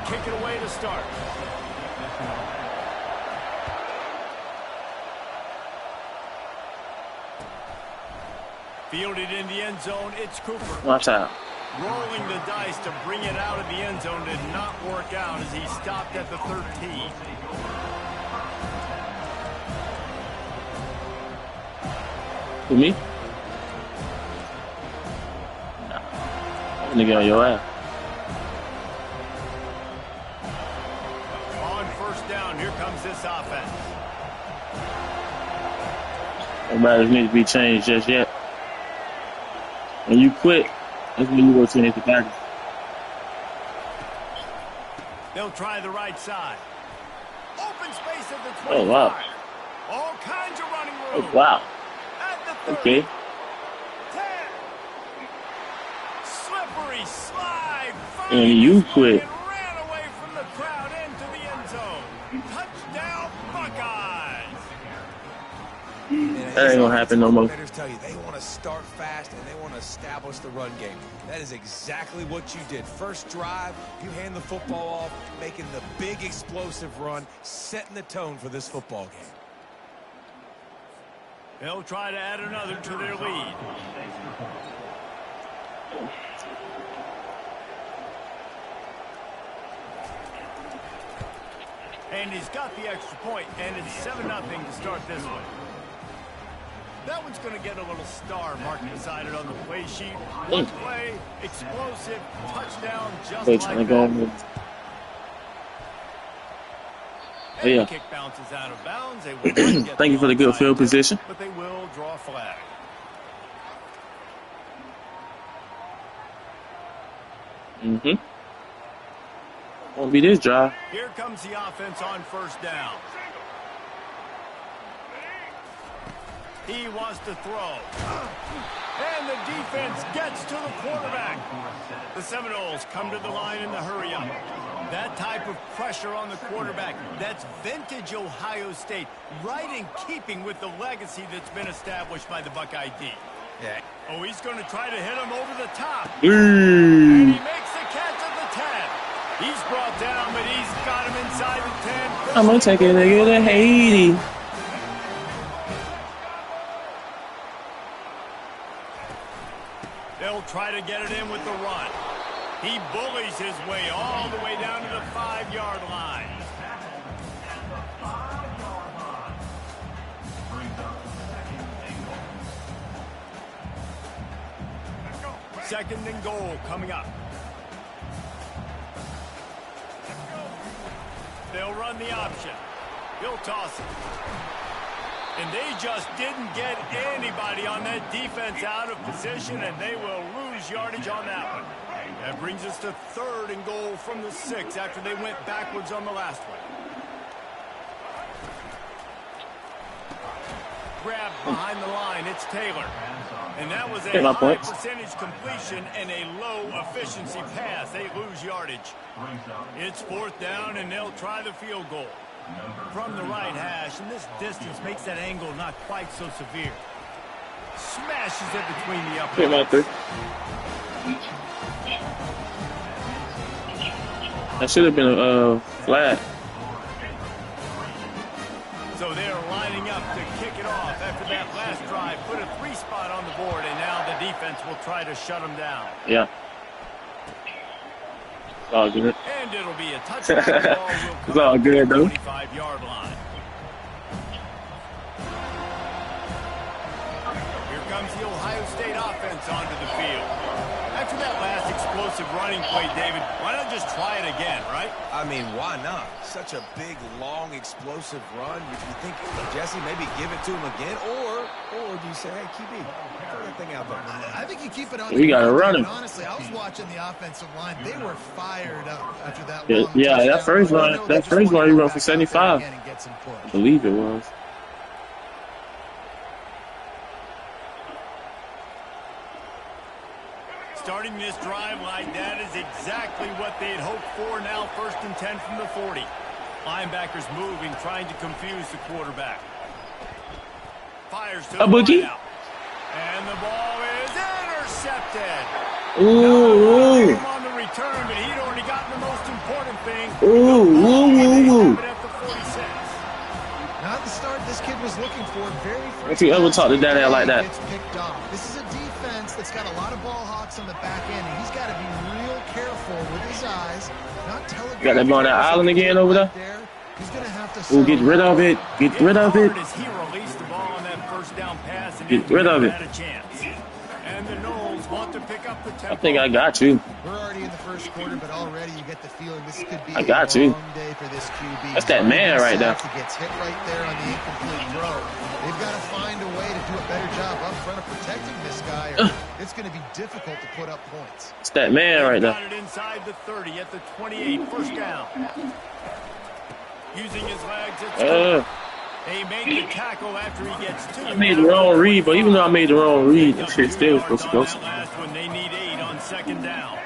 Kick it away to start. Fielded in the end zone, it's Cooper. Watch out. Rolling the dice to bring it out of the end zone did not work out as he stopped at the 13. Who, me? Nah. I'm gonna get on your ass. Here comes this offense. No matters need to be changed just yet. When you quit, that's when you go change the package. They'll try the right side. Open space at the 25. Oh, wow. All kinds of running room. Oh, wow. At the 30. Okay. 10. Slippery slide. And you quit. That ain't gonna happen no more. Tell you, they want to start fast and they want to establish the run game. That is exactly what you did. First drive, you hand the football off, making the big explosive run, setting the tone for this football game. They'll try to add another to their lead. And he's got the extra point, and it's 7-0 to start this one. That one's going to get a little star marked beside it on the play sheet. One play, explosive, touchdown, just like that. And the kick bounces out of bounds. They will not get Thank you for the good field position. But they will draw a flag. Won't be this drive. Here comes the offense on first down. He wants to throw. And the defense gets to the quarterback. The Seminoles come to the line in the hurry-up. That type of pressure on the quarterback, that's vintage Ohio State, right in keeping with the legacy that's been established by the Buckeye D. Yeah. Oh, he's going to try to hit him over the top. And he makes the catch at the 10. He's brought down, but he's got him inside the 10. I'm going to take a nigga to Haiti. They'll try to get it in with the run. He bullies his way all the way down to the 5-yard line. Second and goal coming up. They'll run the option. He'll toss it. And they just didn't get anybody on that defense out of position, and they will lose yardage on that one. That brings us to third and goal from the 6 after they went backwards on the last one. Grab behind the line, it's Taylor. And that was a high percentage completion and a low efficiency pass. They lose yardage. It's fourth down, and they'll try the field goal. From the right hash, and this distance makes that angle not quite so severe. Smashes it between the uprights. That should have been a flag. So they're lining up to kick it off after that last drive. Put a 3-spot on the board, and now the defense will try to shut them down. Yeah. It's all good. And it'll be a touchdown ball. It's all good, though. 25-yard line. Here comes the Ohio State offense onto the field. After that last explosive running play, David, why not just try it again, right? I mean, why not? Such a big, long, explosive run. You think, Jesse, maybe give it to him again? Or do you say, hey, QB, throw that thing out there? I think you keep it on. We got to run him. Honestly, I was watching the offensive line. They were fired up after that long Yeah, that first run, he run for 75. I believe it was. Starting this drive like that is exactly what they'd hoped for. Now 1st and 10 from the 40. Linebackers moving, trying to confuse the quarterback. Fires to a boogie. And the ball is intercepted. Ooh. On the return, but he'd already gotten the most important thing. Ooh. At the 46. Not the start this kid was looking for. Very first. If you ever talk to Daddy like that. Gets picked off. This is a defense that's got a lot of ball hawks on the back end, and he's got to be real careful with his eyes. Not telegraph. Got that ball on that island again over there. He's going to have to. Ooh, get rid of it. Get rid of it. As he released the ball on that first down pass and get rid of it. Had a chance. And the Knowles want to pick up the tempo. I think I got you. We're already in the first quarter, but already you get the feeling this could be a long day for this QB. That's that man right there. He gets hit right there on the incomplete throw. They've got to find a way to do a better job up front of protecting this guy, or it's going to be difficult to put up points. It's that man right there. Got it inside the 30 at the 28, first down. Using his legs, they made the tackle after he gets 2. I made the wrong read, but even though I made the wrong read, that shit still was supposed to go. Last one, they need 8 on 2nd down.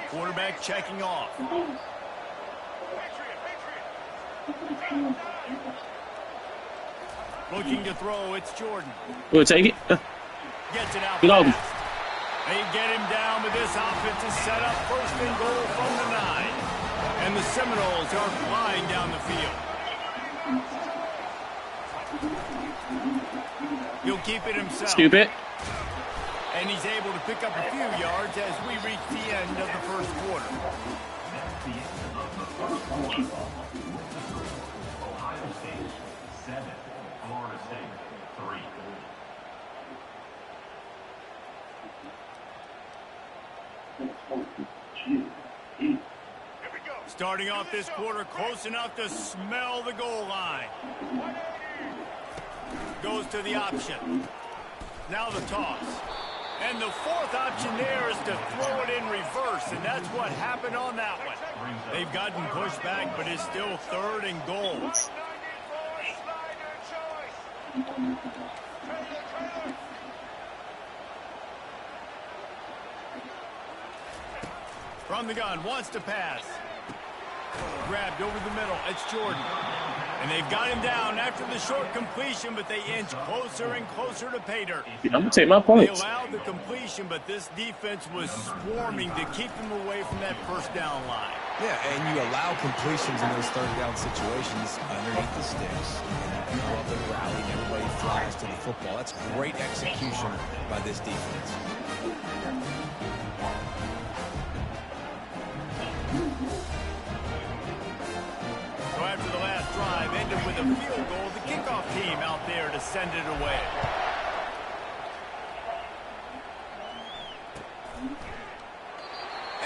Quarterback checking off. Looking to throw, it's Jordan. We'll take it. Gets it out. Get over. They get him down, but this offense is set up 1st and goal from the 9. And the Seminoles are flying down the field. He'll keep it himself. Stupid. And he's able to pick up a few yards as we reach the end of the first quarter. Ohio State 7, Florida State 3. Starting off this quarter close enough to smell the goal line. Goes to the option. Now the toss. And the 4th option there is to throw it in reverse, and that's what happened on that one. They've gotten pushed back, but it's still 3rd and goal. From the gun, wants to pass. Grabbed over the middle. It's Jordan. And they've got him down after the short completion, but they inch closer and closer to pay dirt. I'm going to take my points. They allowed the completion, but this defense was swarming to keep them away from that first down line. Yeah, and you allow completions in those 3rd down situations underneath the sticks. You go up and rally, and everybody flies to the football. That's great execution by this defense. So after the last drive ended with a field goal, the kickoff team out there to send it away.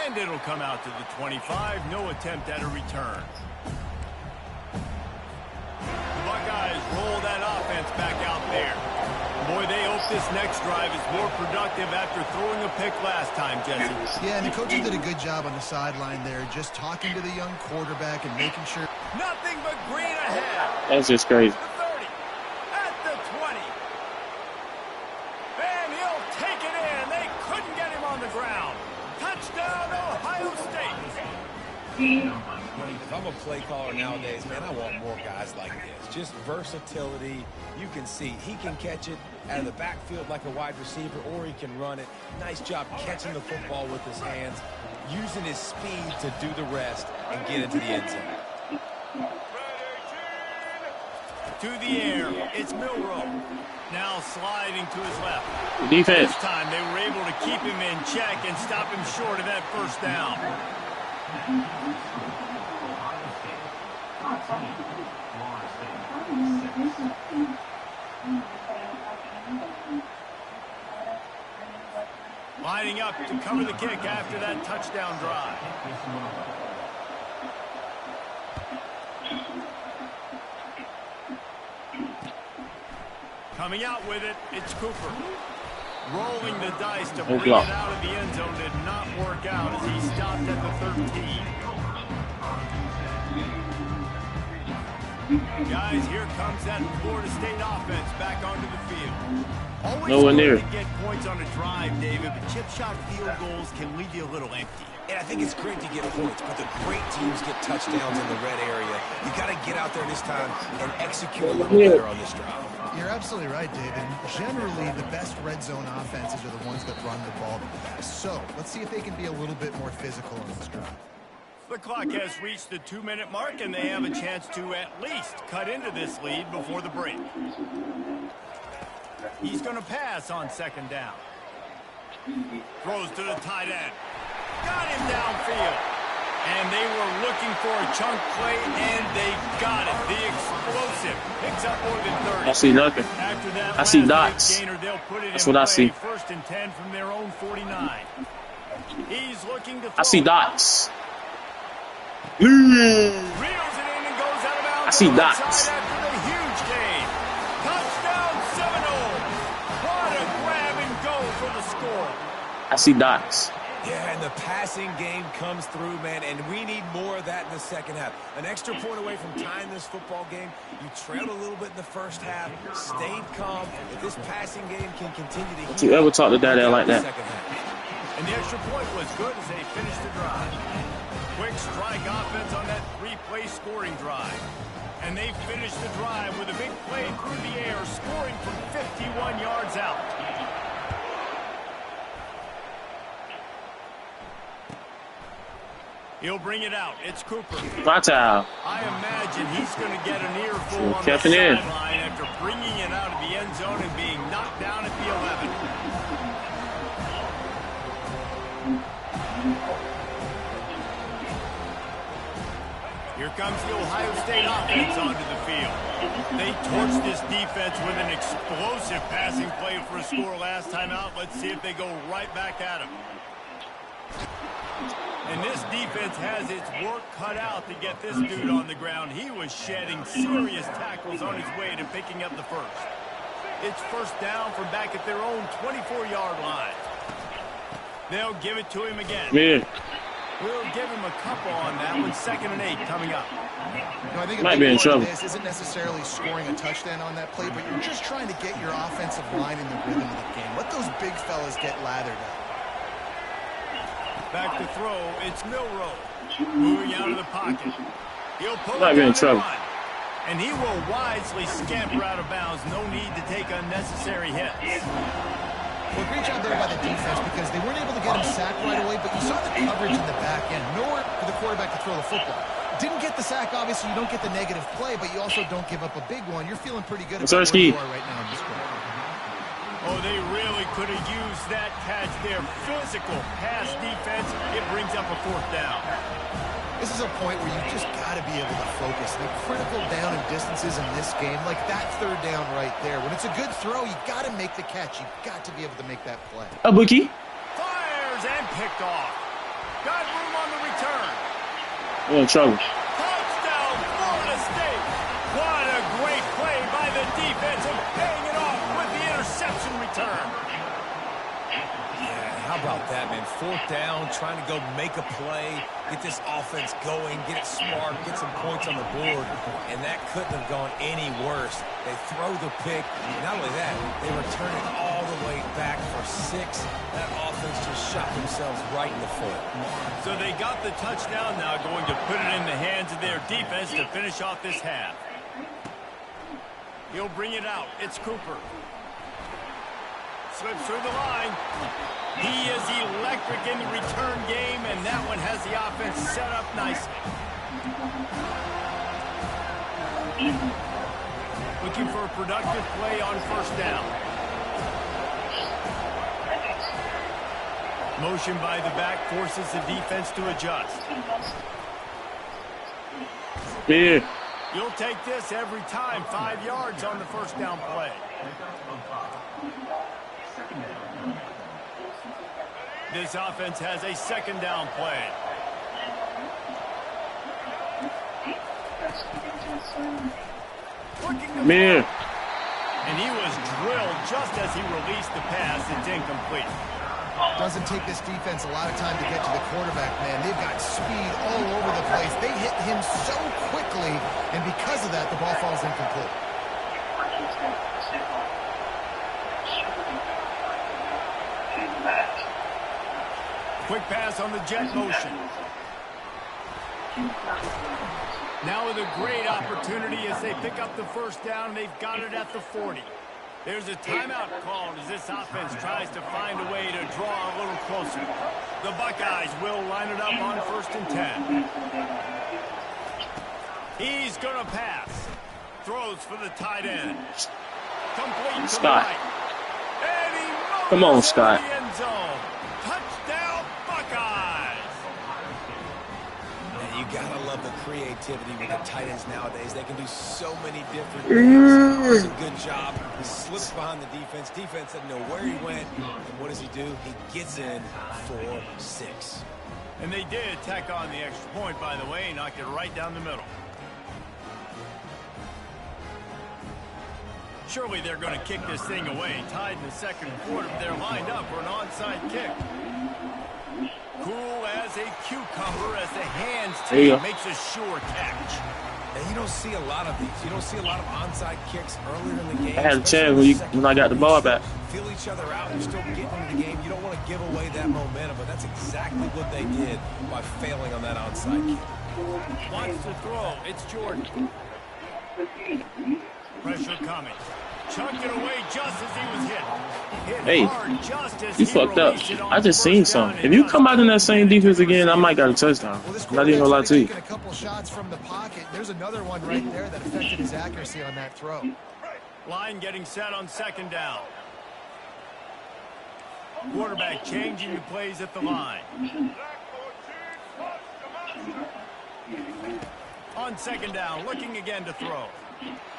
And it'll come out to the 25. No attempt at a return. The Buckeyes roll that offense back out there. Boy, they hope this next drive is more productive after throwing a pick last time, Jesse. Yeah, and the coaches did a good job on the sideline there, just talking to the young quarterback and making sure. Nothing but green ahead. That's just crazy. The 30, at the 20. And he'll take it in. They couldn't get him on the ground. Touchdown, Ohio State. If I'm a play caller nowadays, man, I want more guys like this. Just versatility. You can see he can catch it out of the backfield like a wide receiver, or he can run it. Nice job catching the football with his hands, using his speed to do the rest and get into the end zone. To the air, it's Milrow. Now sliding to his left. Defense. This time they were able to keep him in check and stop him short of that first down. Lining up to cover the kick after that touchdown drive. Coming out with it, it's Cooper. Rolling the dice to bring it out of the end zone did not work out as he stopped at the 13. Guys, here comes that Florida State offense back onto the field. Always nowhere near to get points on a drive, David, but chip shot field goals can leave you a little empty. And I think it's great to get points, but the great teams get touchdowns in the red area. You got to get out there this time and execute a little better on this drive. You're absolutely right, David. Generally, the best red zone offenses are the ones that run the ball the best. So let's see if they can be a little bit more physical on this drive. The clock has reached the 2-minute mark, and they have a chance to at least cut into this lead before the break. He's going to pass on second down. Throws to the tight end. Got him downfield. And they were looking for a chunk play, and they got it. The explosive picks up more than 30. I see nothing. After that I see dots. gainer, they'll put it That's in what I play, see. First and 10 from their own 49. He's looking to throw. I see dots. Reels it in and goes out of bounds. I see dots. After the huge gain. Touchdown Seminole. What a grab and go for the score. I see dots. Yeah, and the passing game comes through, man, and we need more of that in the second half. An extra point away from tying this football game. You trailed a little bit in the first half, stayed calm. If this passing game can continue to Don't you ever talk to Daddy like that? And the extra point was good as they finished the drive. Quick strike offense on that 3-play scoring drive. And they finished the drive with a big play through the air, scoring from 51 yards out. He'll bring it out. It's Cooper. Vital. I imagine he's going to get an earful on the Capping in. sideline after bringing it out of the end zone and being knocked down at the 11. Here comes the Ohio State offense onto the field. They torched this defense with an explosive passing play for a score last time out. Let's see if they go right back at him. And this defense has its work cut out to get this dude on the ground. He was shedding serious tackles on his way to picking up the first. It's first down from back at their own 24-yard line. They'll give it to him again. Man. We'll give him a couple on that one. 2nd and 8 coming up. I think Might be in trouble. This isn't necessarily scoring a touchdown on that play, but you're just trying to get your offensive line in the rhythm of the game. Let those big fellas get lathered up. Back to throw, it's Milroe. Moving out of the pocket. He'll pull Might be in trouble. And he will wisely scamper out of bounds. No need to take unnecessary hits. Well, great job there by the defense because they weren't able to get him sacked right away, but you saw the coverage in the back end. Nowhere for the quarterback to throw the football. Didn't get the sack, obviously. You don't get the negative play, but you also don't give up a big one. You're feeling pretty good about where you are right now in this game. Oh, they really could have used that catch there. Physical pass defense. It brings up a 4th down. This is a point where you've just got to be able to focus. The critical down and distances in this game, like that 3rd down right there. When it's a good throw, you got to make the catch. You've got to be able to make that play. A bookie. Fires and picked off. Got room on the return. We're in trouble. Touchdown, Florida State. What a great play by the defense and paying it off with the interception return. Yeah, how about that, man? 4th down, trying to go make a play, get this offense going, get it smart, get some points on the board, and that couldn't have gone any worse. They throw the pick, and not only that, they return it all the way back for 6. That offense just shot themselves right in the foot. So they got the touchdown now, going to put it in the hands of their defense to finish off this half. He'll bring it out. It's Cooper. Slips through the line. He is electric in the return game, and that one has the offense set up nicely. Looking for a productive play on 1st down. Motion by the back forces the defense to adjust. Here. You'll take this every time. 5 yards on the 1st down play. This offense has a second down play. Man. And he was drilled just as he released the pass. It's incomplete. Doesn't take this defense a lot of time to get to the quarterback, man. They've got speed all over the place. They hit him so quickly, and because of that, the ball falls incomplete. Quick pass on the jet motion. Now with a great opportunity as they pick up the first down. They've got it at the 40. There's a timeout called as this offense tries to find a way to draw a little closer. The Buckeyes will line it up on 1st and 10. He's going to pass. Throws for the tight end. Complete to Scott. the right. And he Come on, moves Scott. into the end zone. Touchdown, Buckeyes. And you gotta love the creativity with the tight ends nowadays. They can do so many different things. Does a good job. He slips behind the defense. Defense doesn't know where he went. And what does he do? He gets in for 6. And they did tack on the extra point, by the way, knocked it right down the middle. Surely they're going to kick this thing away. Tied in the second quarter, but they're lined up for an onside kick. Cool as a cucumber as the hands team makes a sure catch. And you don't see a lot of these. You don't see a lot of onside kicks earlier in the game. I had a chance when I got the ball back. Feel each other out. You're still getting into the game. You don't want to give away that momentum, but that's exactly what they did by failing on that onside kick. Wants to throw. It's Jordan. Pressure coming. Chucked it away just as he was hit. Hey, hard just as you he fucked up. released it on I just seen first down something. If you come out in that same defense again, I might got a touchdown. Well, this I'm not even gonna lie to you. taking a couple shots from the pocket. There's another one right there that affected his accuracy on that throw. Line getting set on 2nd down. Quarterback changing the plays at the line. On 2nd down, looking again to throw.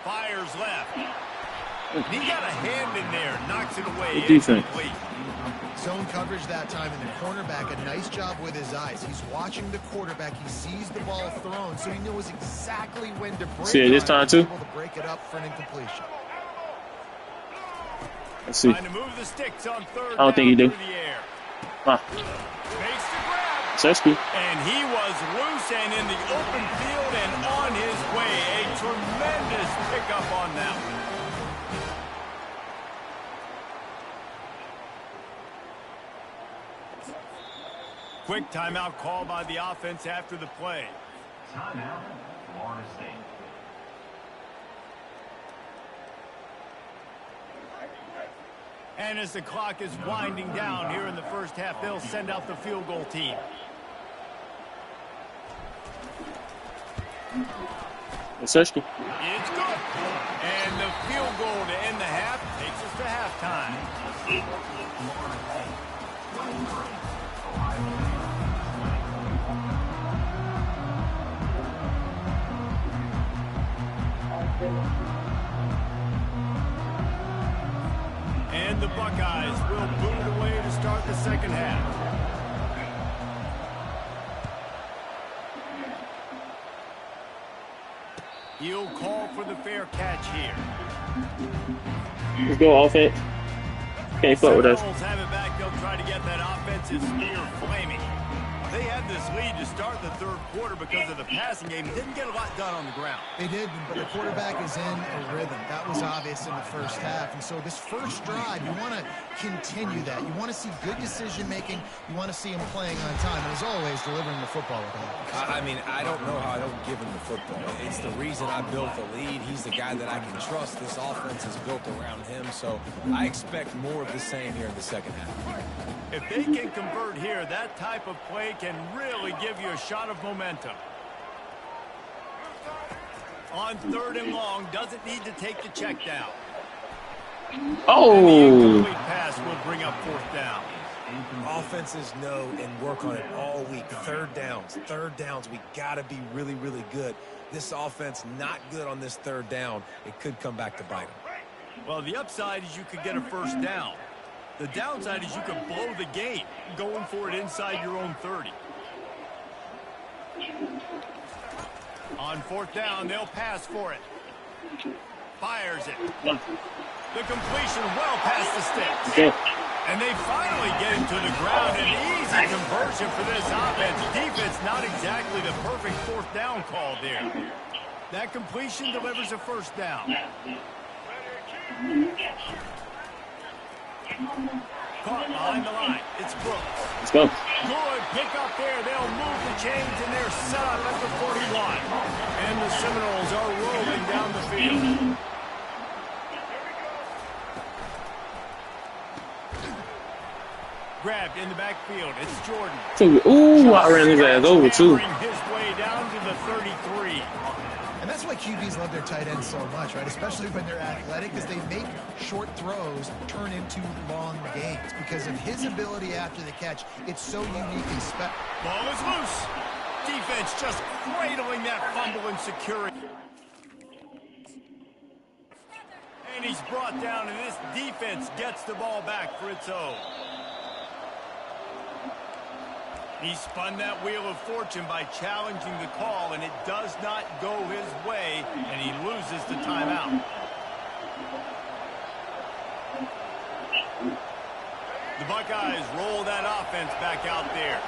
Fires left. He got a hand in there, knocks it away. Defense. Zone coverage that time, and the cornerback, a nice job with his eyes. He's watching the quarterback. He sees the ball thrown, so he knows exactly when to break See it this time, too? able to break it up for an incompletion. Let's see. Trying to move the sticks on 3rd I don't think he down do. through the air. Huh. Makes the grab. Sesky. And he was loose and in the open field and on his way. A tremendous pickup on that one. Quick timeout call by the offense after the play. Timeout, Florida State. And as the clock is winding down here in the first half, they'll send out the field goal team. Sesky. It's good. And the field goal to end the half takes us to halftime. And the Buckeyes will boot it away to start the second half. He'll call for the fair catch here. Let's go offense. Can't fuck with us. Seminoles have it back. They'll try to get that offensive spear flaming. They had this lead to start the 3rd quarter because of the passing game. Didn't get a lot done on the ground. They did, but the quarterback is in a rhythm. That was obvious in the first half. And so this first drive, you want to continue that. You want to see good decision-making. You want to see him playing on time. And as always, delivering the football with him. I mean, I don't know how I don't give him the football. It's the reason I built the lead. He's the guy that I can trust. This offense is built around him. So I expect more of the same here in the second half. If they can convert here, that type of play can really give you a shot of momentum. On 3rd and long, doesn't need to take the check down. Oh. And the incomplete pass will bring up 4th down. Offenses know and work on it all week. 3rd downs, we got to be really, really good. This offense not good on this 3rd down. It could come back to bite them. Well, the upside is you could get a first down. The downside is you could blow the game going for it inside your own 30. On fourth down, they'll pass for it. Fires it. The completion well past the sticks. Okay. And they finally get him to the ground. An easy conversion for this offense. Defense not exactly the perfect fourth down call there. That completion delivers a first down. Caught behind the line. It's Brooks. Let's go. Good pick up there. They'll move the chains, and they're set up at the 41. And the Seminoles are rolling down the field. Grabbed in the backfield. It's Jordan. Ooh, I ran his ass over, too. His way down to the 33. And that's why QBs love their tight ends so much, right? Especially when they're athletic, because they make short throws turn into long gains. Because of his ability after the catch, it's so unique and special. Ball is loose. Defense just cradling that fumble and securing. And he's brought down, and this defense gets the ball back for its own. He spun that wheel of fortune by challenging the call, and it does not go his way, and he loses the timeout. The Buckeyes roll that offense back out there.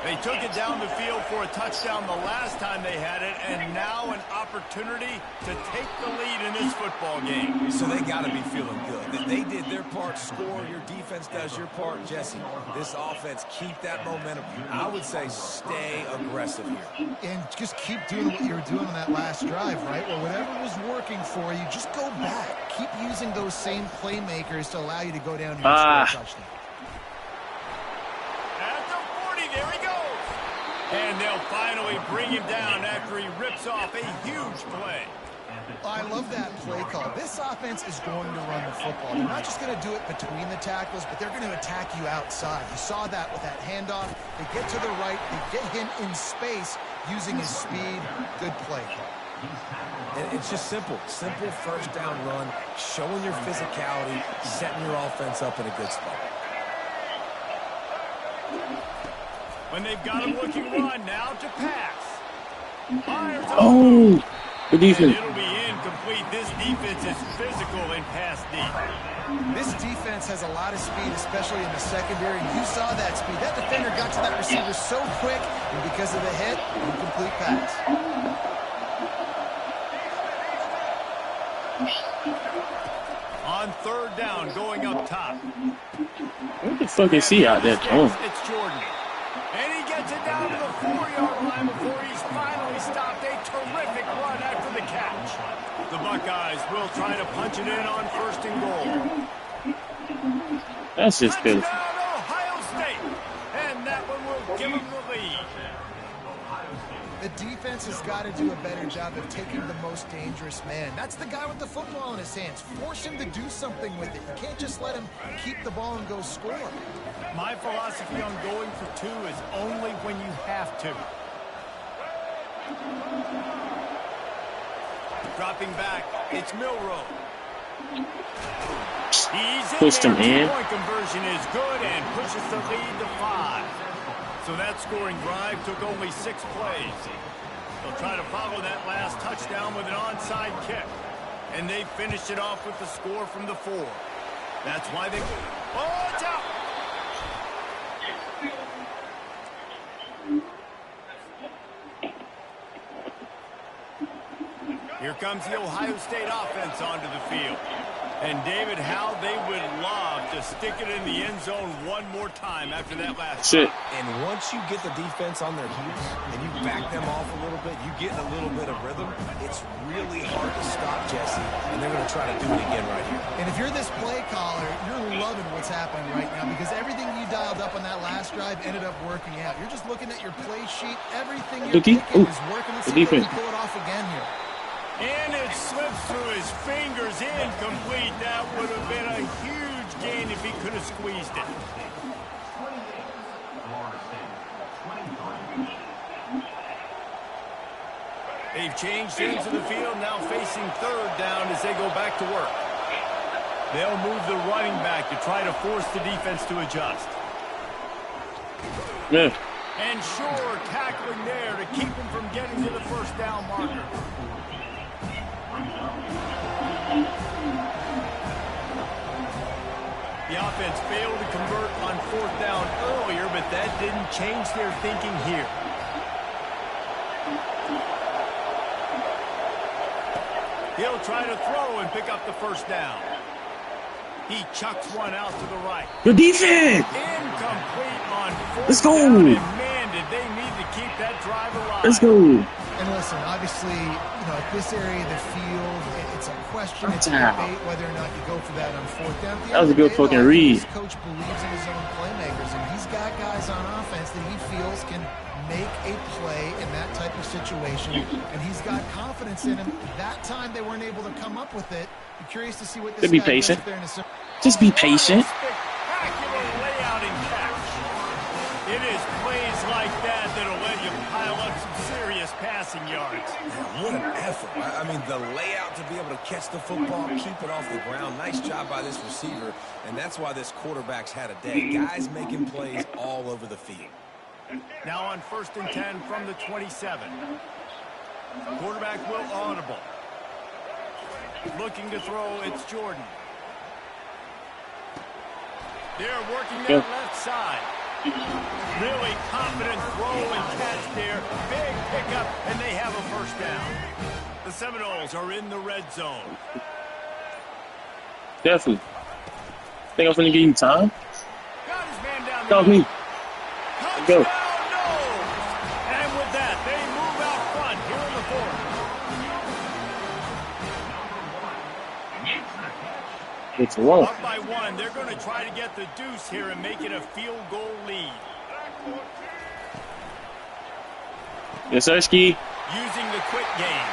They took it down the field for a touchdown the last time they had it, and now an opportunity to take the lead in this football game. So they got to be feeling good. They did their part, score. Your defense does your part, Jesse. This offense, keep that momentum. I would say stay aggressive here. And just keep doing what you were doing on that last drive, right? Well, whatever was working for you, just go back. Keep using those same playmakers to allow you to go down here and score a touchdown. There he goes. And they'll finally bring him down after he rips off a huge play. I love that play call. This offense is going to run the football. They're not just going to do it between the tackles, but they're going to attack you outside. You saw that with that handoff. They get to the right. They get him in space using his speed. Good play call. And it's just simple. Simple first down run, showing your physicality, setting your offense up in a good spot. When they've got him looking run, now to pass. Fires oh, the defense. It'll be incomplete. This defense is physical and pass deep. This defense has a lot of speed, especially in the secondary. You saw that speed. That defender got to that receiver so quick, and because of the hit, incomplete pass. On third down, going up top. What the fuck is he out there doing? It's Jordan. And he gets it down to the 4-yard line before he's finally stopped. A terrific run after the catch. The Buckeyes will try to punch it in on first and goal. That's just pitiful. Touchdown, Ohio State. And that one will give them the lead. The defense has got to do a better job of taking the most dangerous man. That's the guy with the football in his hands. Force him to do something with it. You can't just let him keep the ball and go score. My philosophy on going for two is only when you have to. Dropping back, it's Milroe. He's Pushed him in. Point conversion is good and pushes the lead to 5. So that scoring drive took only 6 plays. They'll try to follow that last touchdown with an onside kick. And they finished it off with the score from the 4. That's why they... Oh, it's out! Here comes the Ohio State offense onto the field. And, David, how they would love to stick it in the end zone one more time after that last shit. And once you get the defense on their heels and you back them off a little bit, you get a little bit of rhythm, it's really hard to stop, Jesse. And they're going to try to do it again right here. And if you're this play caller, you're loving what's happening right now because everything you dialed up on that last drive ended up working out. You're just looking at your play sheet. Everything you're thinking is working. Let's see if they can pull it off again here. And it slips through his fingers, incomplete. That would have been a huge gain if he could have squeezed it. They've changed into the field, now facing third down as they go back to work. They'll move the running back to try to force the defense to adjust. Yeah. And sure, tackling there to keep him from getting to the first down marker. The offense failed to convert on 4th down earlier, but that didn't change their thinking here. He'll try to throw and pick up the first down. He chucks one out to the right. Good defense. Incomplete on 4th Let's go. down, and man, did they need to keep that drive alive. Let's go. And listen, obviously, at this area of the field, it's a question, it's a debate whether or not you go for that on 4th down. That was a good fucking read. This coach believes in his own playmakers, and he's got guys on offense that he feels can make a play in that type of situation, and he's got confidence in him. That time they weren't able to come up with it. I'm curious to see what this Be guy patient. does there in a Just be patient. Spectacular layout and catch. It is plays like that that'll let you pile up some serious passing yards. What an effort. I mean, the layout to be able to catch the football, keep it off the ground. Nice job by this receiver, and that's why this quarterback's had a day. Guys making plays all over the field. Now on 1st and 10 from the 27. Quarterback will audible. Looking to throw, it's Jordan. They're working that left side. Really confident throw and catch there. Big pickup, and they have a first down. The Seminoles are in the red zone. Definitely. Think I'm finna give you time? Got his man down Stop the me. Touchdown, Go. no! And with that, they move out front here in the 4th. It's wrong. Up by 1, they're going to try to get the deuce here and make it a field goal lead. Yes, sir, Ski. Using the quick game.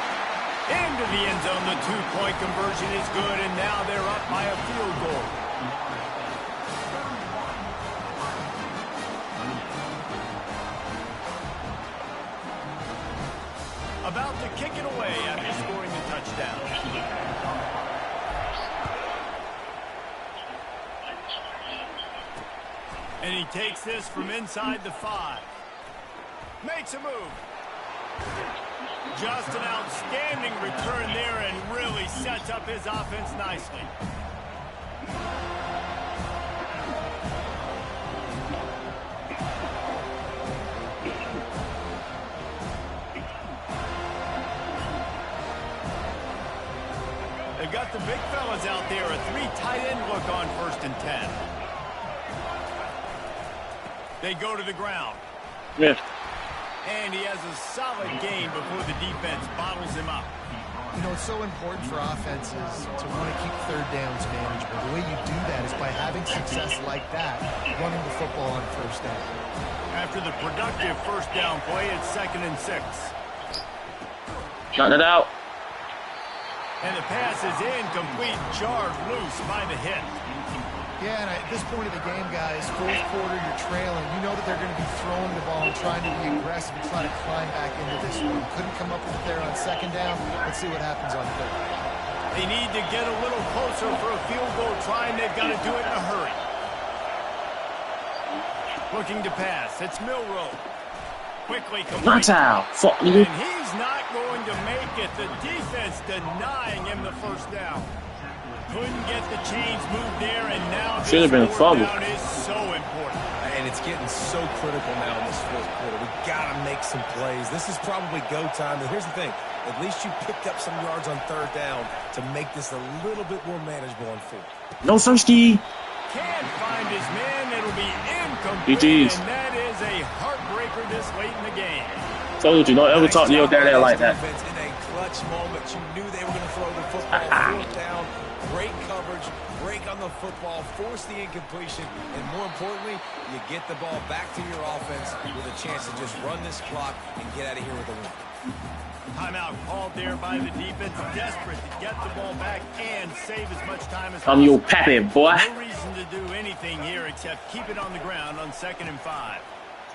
Into the end zone, the 2-point conversion is good, and now they're up by a field goal. About to kick it away after scoring the touchdown. And he takes this from inside the 5. Makes a move. Just an outstanding return there and really sets up his offense nicely. They've got the big fellas out there, a 3 tight end look on 1st and 10. They go to the ground. Yeah. And he has a solid gain before the defense bottles him up. It's so important for offenses to want to keep 3rd downs manageable. The way you do that is by having success like that, running the football on 1st down. After the productive 1st down play, it's 2nd and 6. Got it out. And the pass is incomplete, jarred loose by the hit. Yeah, and at this point of the game, guys, 4th quarter, you're trailing. You know that they're going to be throwing the ball and trying to be aggressive and try to climb back into this one. Couldn't come up with it there on 2nd down. Let's see what happens on 3rd. They need to get a little closer for a field goal try, and they've got to do it in a hurry. Looking to pass. It's Milroe. Quickly complete. Ncaa. Fuck And you. he's not going to make it. The defense denying him the first down. Couldn't get the chains moved there, and now Should have been a fumble. down is so important. And it's getting so critical now in this 4th quarter. We got to make some plays. This is probably go time. And here's the thing. At least you picked up some yards on 3rd down to make this a little bit more manageable on 4th. No, sir, Ski. Can't find his man. It'll be incomplete, GG's. and that is a heartbreaker this late in the game. Told you, don't ever talk to your dad like that. Defense in a clutch moment. You knew they were going to throw the football 4th down. Great coverage, break on the football, force the incompletion, and more importantly, you get the ball back to your offense with a chance to just run this clock and get out of here with a win. Timeout called there by the defense, desperate to get the ball back and save as much time as I'm possible. your pappy, boy. No reason to do anything here except keep it on the ground on 2nd and 5.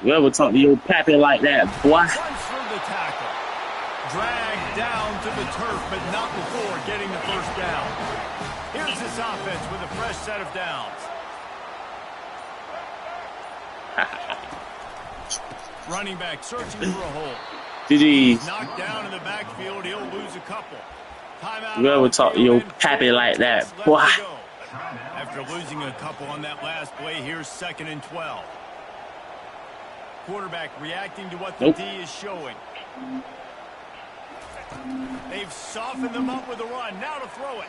You ever talk to your pappy like that, boy? Runs through the tackle. Dragged down to the turf, but not before getting the first down. Here's this offense with a fresh set of downs. Running back searching for a hole. GG's. Knocked down in the backfield. He'll lose a couple. Timeout. You ever talk to your pappy like that, boy? After losing a couple on that last play, here's 2nd and 12. Quarterback reacting to what the D is showing. They've softened them up with a run. Now to throw it.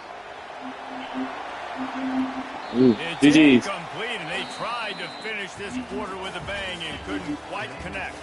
It's incomplete, and they tried to finish this quarter with a bang and couldn't quite connect.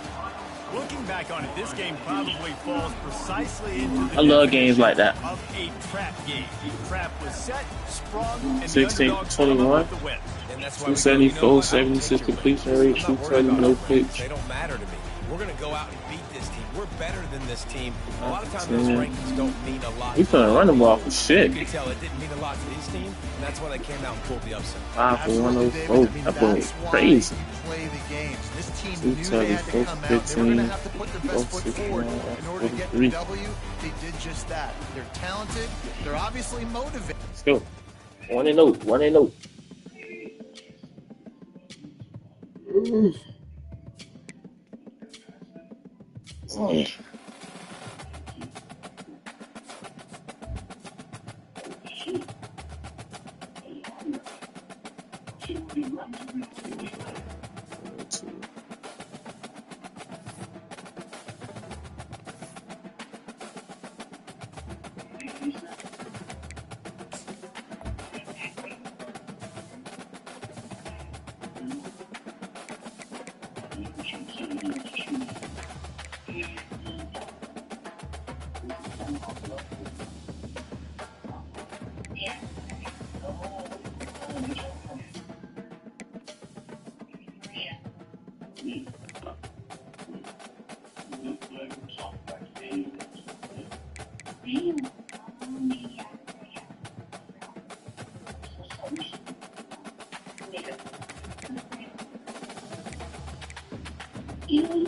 Looking back on it, this game probably falls precisely into the I love games like that. Of a trap game. The trap was set, sprung, and 16-21. 274, 76 completion rate, 230 no picks. They don't matter to me. We're going to go out and beat this team. We're better than this team. A lot of times those rankings don't mean a lot. We couldn't run the ball for shit. You can tell it didn't mean a lot to this team, and that's why they came out and pulled the upset. 5 for 104. That boy is crazy. Play the games. This team knew they had to come out. They were going to have to put their best foot forward in order to get the W. They did just that. They're talented. They're obviously motivated. Let's go. 1-0. 1-0.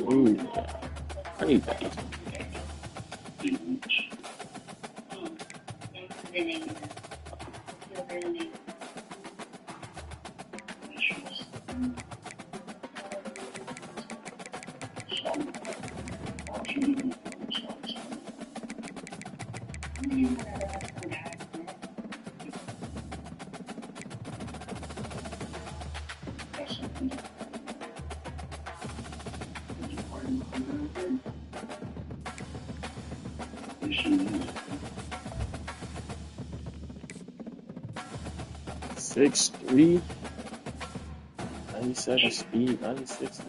Ooh, I need that. Six, 3, 97 speed, 96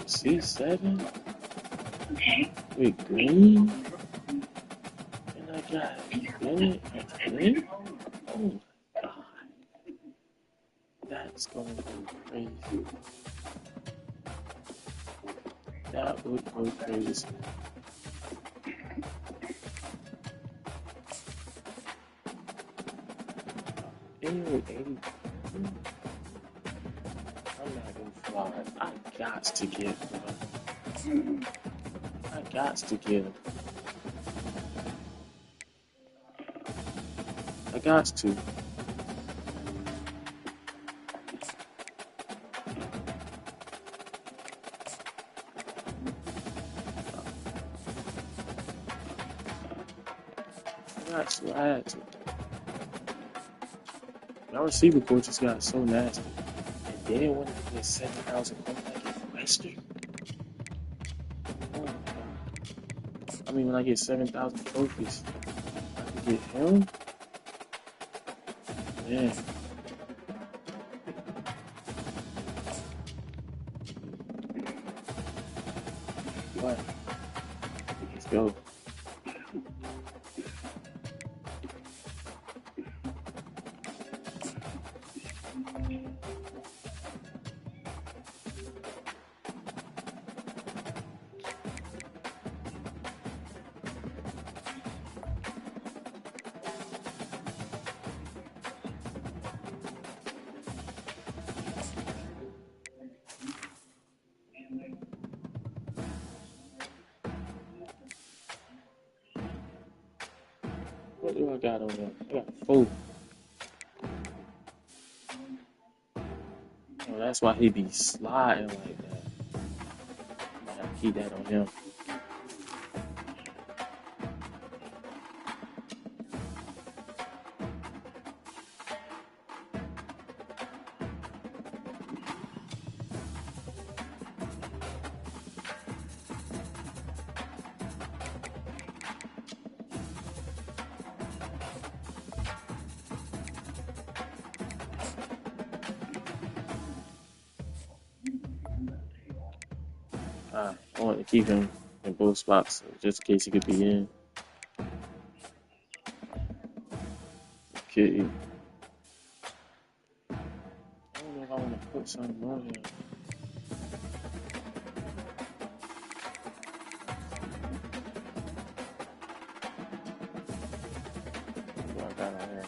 C7 with green, and I got Bennett and green. Oh my god, that's gonna go crazy. That would go crazy. Anyway, 80. I'm not gonna fly. I got to get him. I got to get him. I got to. I had to. Our receiver coach just got so nasty. And then when they get 7,000 points, I get Western. Oh my god. I mean, when I get 7,000 trophies, I can get him. Man. What? Let's go. What do I got on there? I got 4. Oh, that's why he be sliding like that. I gotta keep that on him. I want to keep him in both spots just in case he could be in. Okay. I don't know if I want to put something on here. What I got on here?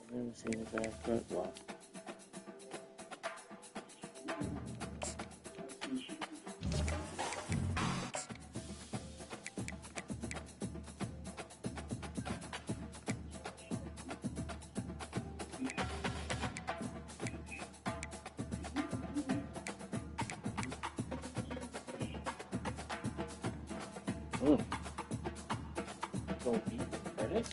I've never seen a bad cut block. Don't beat Curtis.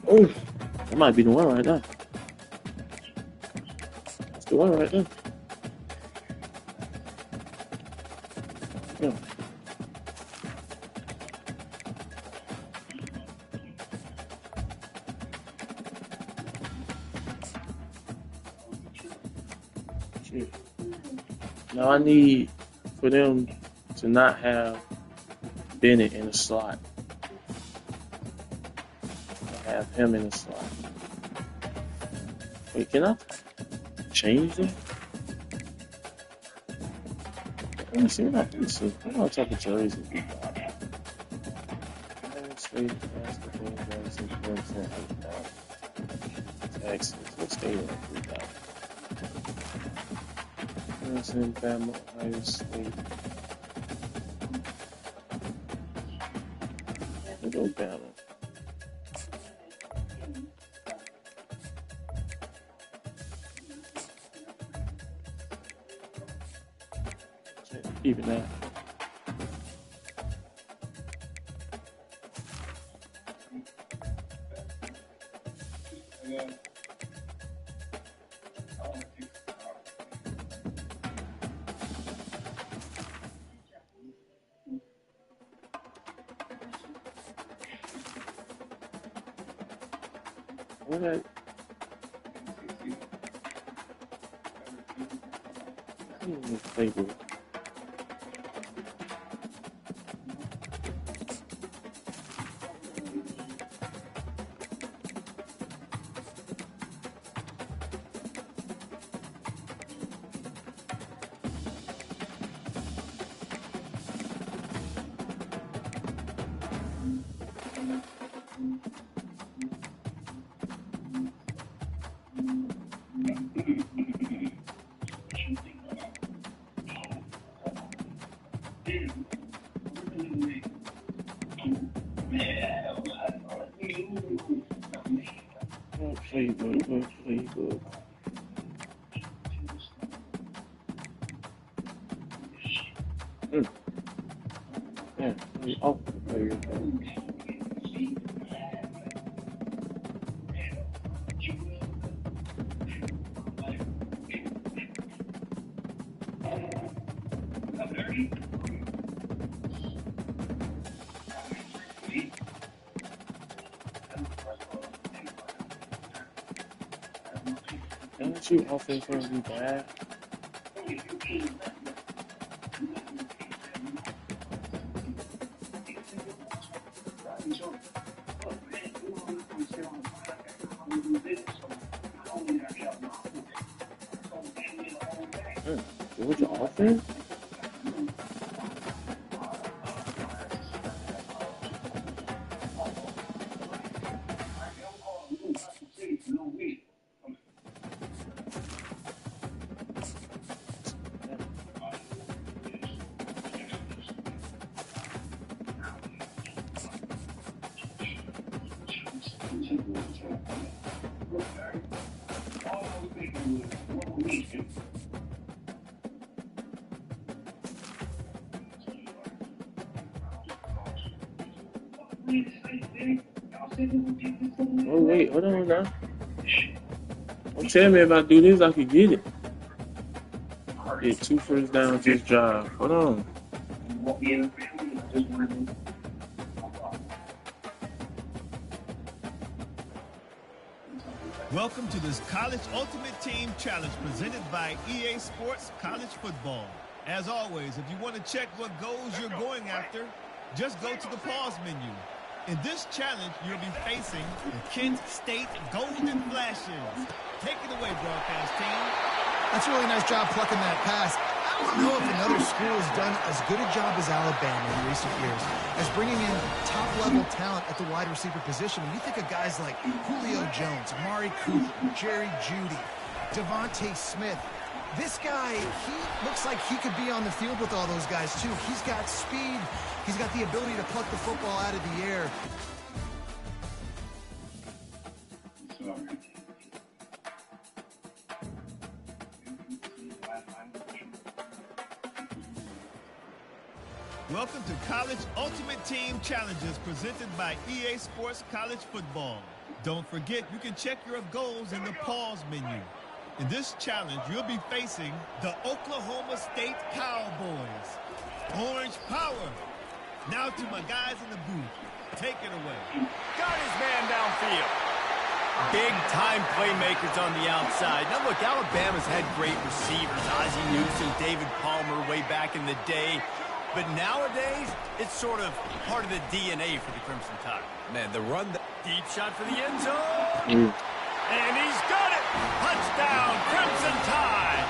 Oh, that might be the one right there. That's the one right there. Yeah. Shit. Now I need for them to not have Bennett in the slot. I have him in the slot. Wait, can I change them? Let me see. Let me see. I'm not talking jerseys. Texas. Let's stay there. Clemson, Bama, Ohio State. We'll go Bama. Keep it now. Okay. Playbook. Playbook. Yeah, off the player. Don't you offense gonna be bad? What's your offense? Oh wait, hold on now. Don't tell me if I do this, I could get it. Yeah, 2 first downs, just drive. Hold on. Welcome to this College Ultimate Team Challenge presented by EA Sports College Football. As always, if you want to check what goals you're going after, just go to the pause menu. In this challenge, you'll be facing the Kent State Golden Flashes. Take it away, broadcast team. That's a really nice job plucking that pass. I don't know if another school has done as good a job as Alabama in recent years as bringing in top-level talent at the wide receiver position. When you think of guys like Julio Jones, Amari Cooper, Jerry Jeudy, Devontae Smith, this guy, he looks like he could be on the field with all those guys, too. He's got speed. He's got the ability to pluck the football out of the air. Welcome to College Ultimate Team Challenges presented by EA Sports College Football. Don't forget, you can check your goals in the pause menu. In this challenge, you'll be facing the Oklahoma State Cowboys. Orange Power. Now to my guys in the booth. Take it away. Got his man downfield. Big-time playmakers on the outside. Now, look, Alabama's had great receivers. Ozzie Newsome, David Palmer way back in the day. But nowadays, it's sort of part of the DNA for the Crimson Tide. Man, the run... Deep shot for the end zone. And he's got it. Touchdown, Crimson Tide.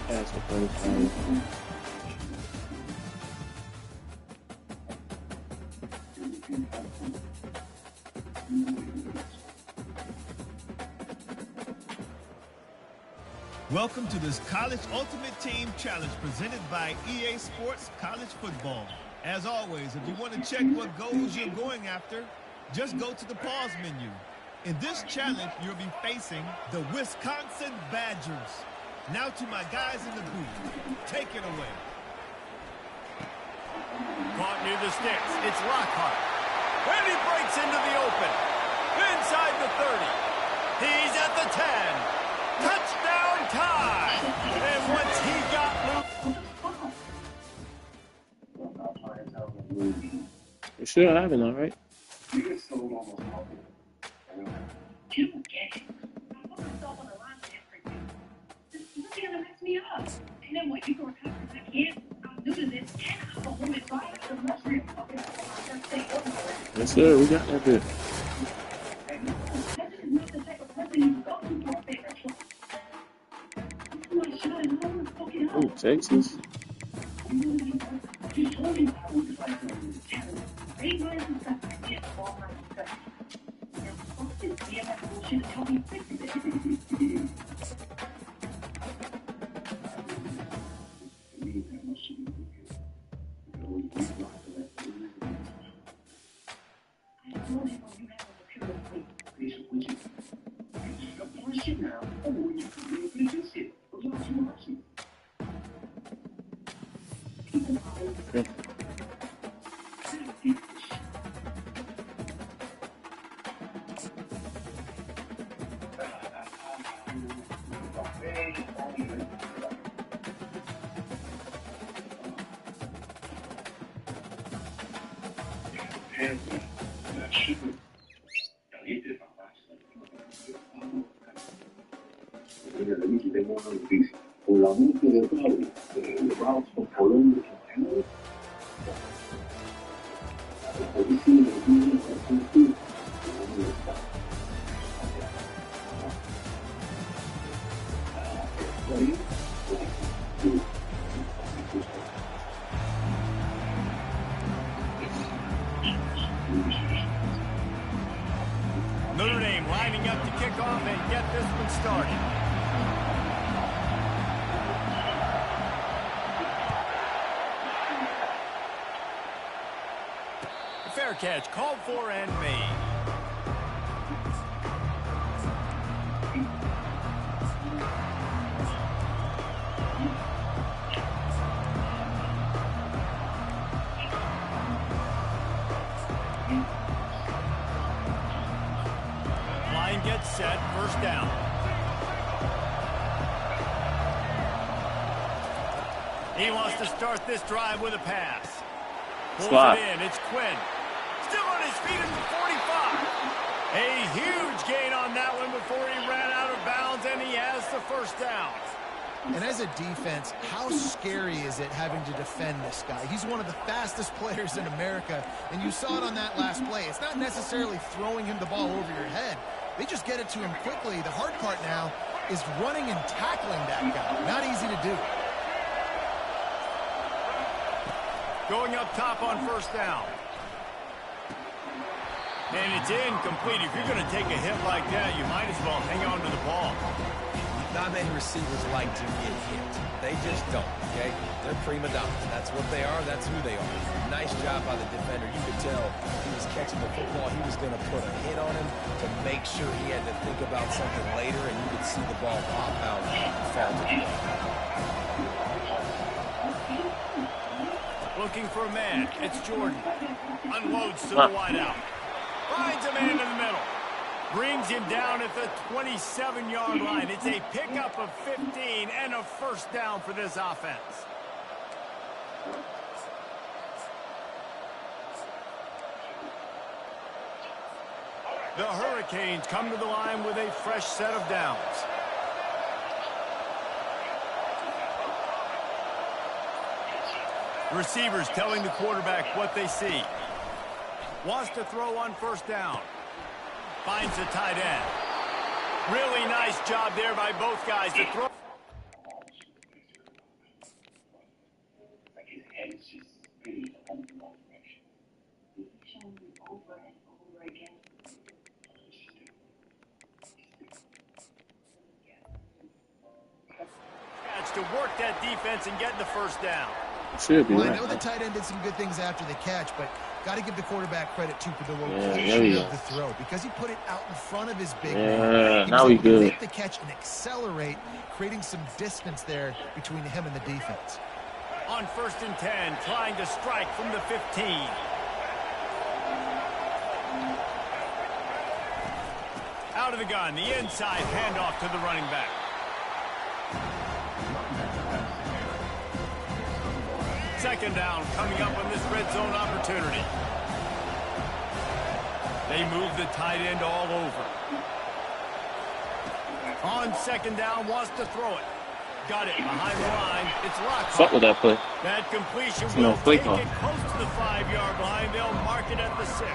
That's the first time. Welcome to this College Ultimate Team Challenge presented by EA Sports College Football. As always, if you want to check what goals you're going after, just go to the pause menu. In this challenge, you'll be facing the Wisconsin Badgers. Now to my guys in the booth. Take it away. Caught near the sticks. It's Lockhart. And he breaks into the open. Inside the 30. He's at the 10. Touchdown Tide! And once he got loose... You sure I haven't, all right? Yes, sir, we got that bit. Oh, Texas. Notre Dame lining up to kick off and get this one started. catch called for and made. Line gets set, first down. He wants to start this drive with a pass. Pulls it in. It's Quinn. Still on his feet at the 45. A huge gain on that one before he ran out of bounds, and he has the first down. And as a defense, how scary is it having to defend this guy? He's one of the fastest players in America, and you saw it on that last play. It's not necessarily throwing him the ball over your head. They just get it to him quickly. The hard part now is running and tackling that guy. Not easy to do. Going up top on first down. And it's incomplete. If you're going to take a hit like that, you might as well hang on to the ball. Not many receivers like to get hit. They just don't, okay? They're prima donnas. That's what they are. That's who they are. Nice job by the defender. You could tell he was catching the football. He was going to put a hit on him to make sure he had to think about something later, and you could see the ball pop out and fall to the ground. Looking for a man. It's Jordan. Unloads to the wideout. Finds a man in the middle. Brings him down at the 27-yard line. It's a pickup of 15 and a first down for this offense. The Hurricanes come to the line with a fresh set of downs. Receivers telling the quarterback what they see. Wants to throw on first down. Finds the tight end. Really nice job there by both guys to throw. To work that defense and get the first down. Well, I know the tight end did some good things after the catch, but got to give the quarterback credit, too, for the location of the throw, because he put it out in front of his big man. Now we good. Make the catch and accelerate, creating some distance there between him and the defense. On 1st and 10, trying to strike from the 15. Out of the gun, the inside handoff to the running back. Second down coming up on this red zone opportunity. They move the tight end all over. On second down, wants to throw it. Got it behind the line. It's locked. Fuck with that play. That completion will take it close to the 5-yard line. They'll mark it at the 6.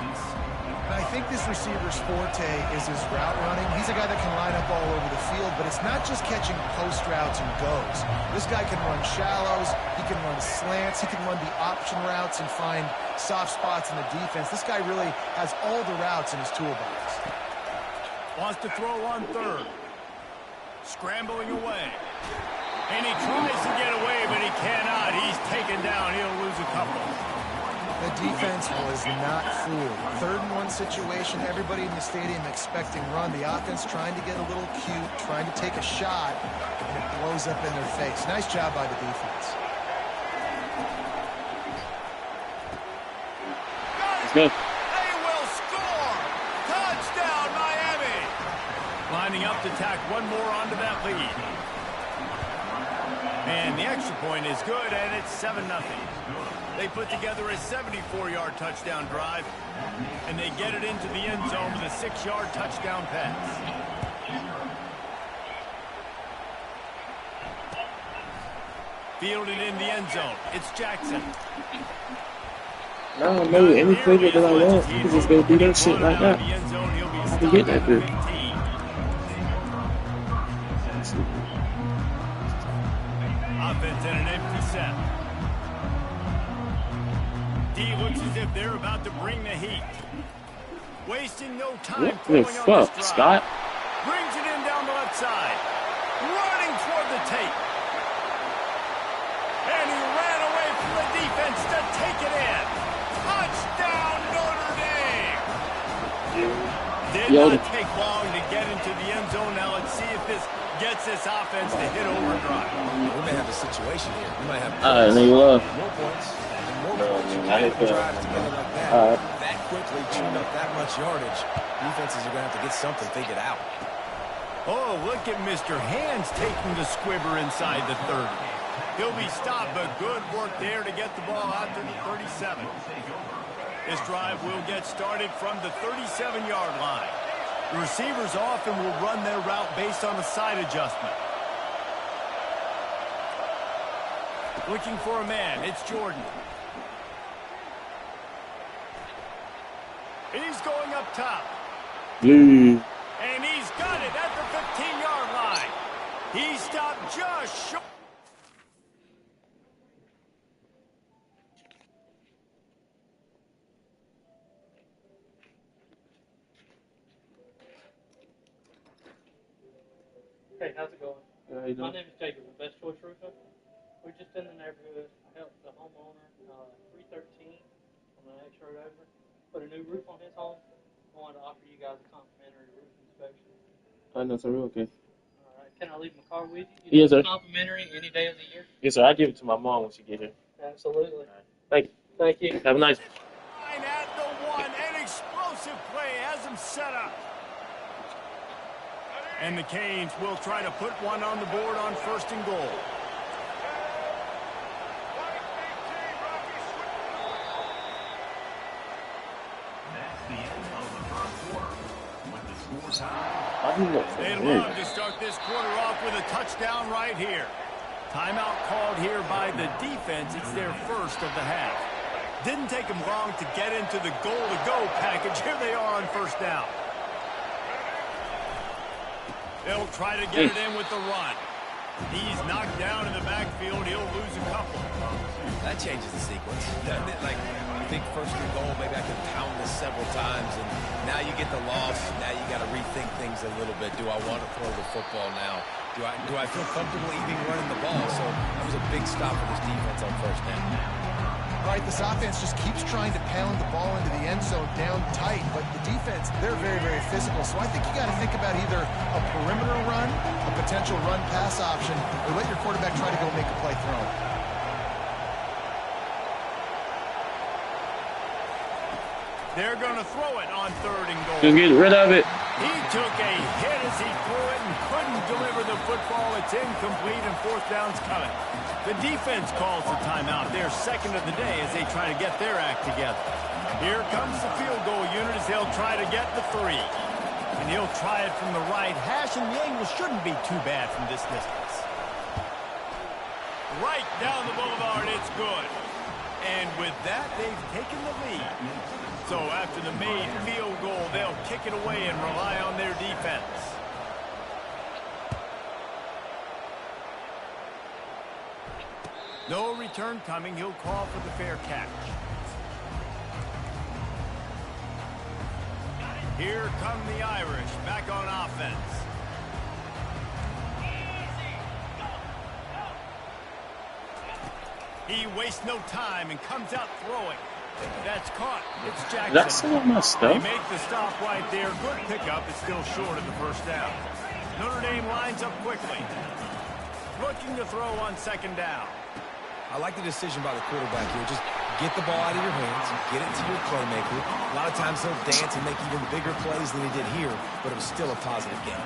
And I think this receiver's forte is his route running. He's a guy that can line up all over the field, but it's not just catching post routes and goes. This guy can run shallows, he can run slants, he can run the option routes and find soft spots in the defense. This guy really has all the routes in his toolbox. Wants to throw on third. Scrambling away. And he tries to get away, but he cannot. He's taken down. He'll lose a couple. The defense was not fooled. 3rd and 1 situation, everybody in the stadium expecting run. The offense trying to get a little cute, trying to take a shot, and it blows up in their face. Nice job by the defense. Let's go. They will score! Touchdown, Miami! Lining up to tack one more onto that lead. And the extra point is good, and it's 7-0. They put together a 74-yard touchdown drive, and they get it into the end zone with a 6-yard touchdown pass. Fielded in the end zone. It's Jackson. I don't know any flavor that I want. You can just go do that shit like that. I can get that good. Offense in an empty set. D looks as if they're about to bring the heat. Wasting no time. What the fuck, Scott? Brings it in down the left side. Running toward the tape. And he ran away from the defense to take it in. Touchdown, Notre Did Yo. not take long to get into the end zone. Now let's see if this gets this offense to hit overdrive. We may have a situation here. We might have more points. And more points. You can't drive together like that. That quickly tune up that much yardage. Defenses are going to have to get something figured out. Oh, look at Mr. Hands taking the squibber inside the 30. He'll be stopped, but good work there to get the ball out to the 37. This drive will get started from the 37-yard line. The receivers often will run their route based on a side adjustment. Looking for a man, it's Jordan. He's going up top. And he's got it at the 15-yard line. He stopped just short. Hey, how's it going? How you doing? My name is Jacob with Best Choice Roofing. We're just in the neighborhood. I helped the homeowner, 313 on the next road over, put a new roof on his home. I wanted to offer you guys a complimentary roof inspection. No, sir. We're okay. All right. Can I leave my car with you? Yes, sir. Complimentary any day of the year? Yes, sir. I'll give it to my mom when she get here. Absolutely. Thank you. Thank you. Have a nice Line at the 1, an explosive play has him set up. And the Canes will try to put one on the board on 1st and goal. That's the end of the first quarter. With the score tied. They'd love to start this quarter off with a touchdown right here. Timeout called here by the defense. It's their first of the half. Didn't take them long to get into the goal-to-go package. Here they are on 1st down. They'll try to get it in with the run. He's knocked down in the backfield. He'll lose a couple. That changes the sequence, doesn't it? Like, you think 1st and goal, maybe I can pound this several times, and now you get the loss. Now you got to rethink things a little bit. Do I want to throw the football now? Do I feel comfortable even running the ball? So that was a big stop for this defense on 1st down. All right, this offense just keeps trying to pound the ball into the end zone down tight, but the defense, they're very, very physical. So I think you got to think about either a perimeter run, a potential run-pass option, or let your quarterback try to go make a play throw. They're going to throw it on 3rd and goal. Just get rid of it. He took a hit as he threw it and couldn't deliver the football. It's incomplete, and 4th down's coming. The defense calls the timeout. They're 2nd of the day as they try to get their act together. Here comes the field goal unit as they'll try to get the 3. And he'll try it from the right hash, and the angle shouldn't be too bad from this distance. Right down the boulevard, it's good. And with that, they've taken the lead. So after the made field goal, they'll kick it away and rely on their defense. No return coming. He'll call for the fair catch. Here come the Irish back on offense. He wastes no time and comes out throwing. That's caught. It's Jackson. That's some of my They stuff. make the stop right there. Good pickup. It's still short of the 1st down. Notre Dame lines up quickly. Looking to throw on 2nd down. I like the decision by the quarterback here. Just get the ball out of your hands, get it to your playmaker. A lot of times he'll dance and make even bigger plays than he did here, but it was still a positive game.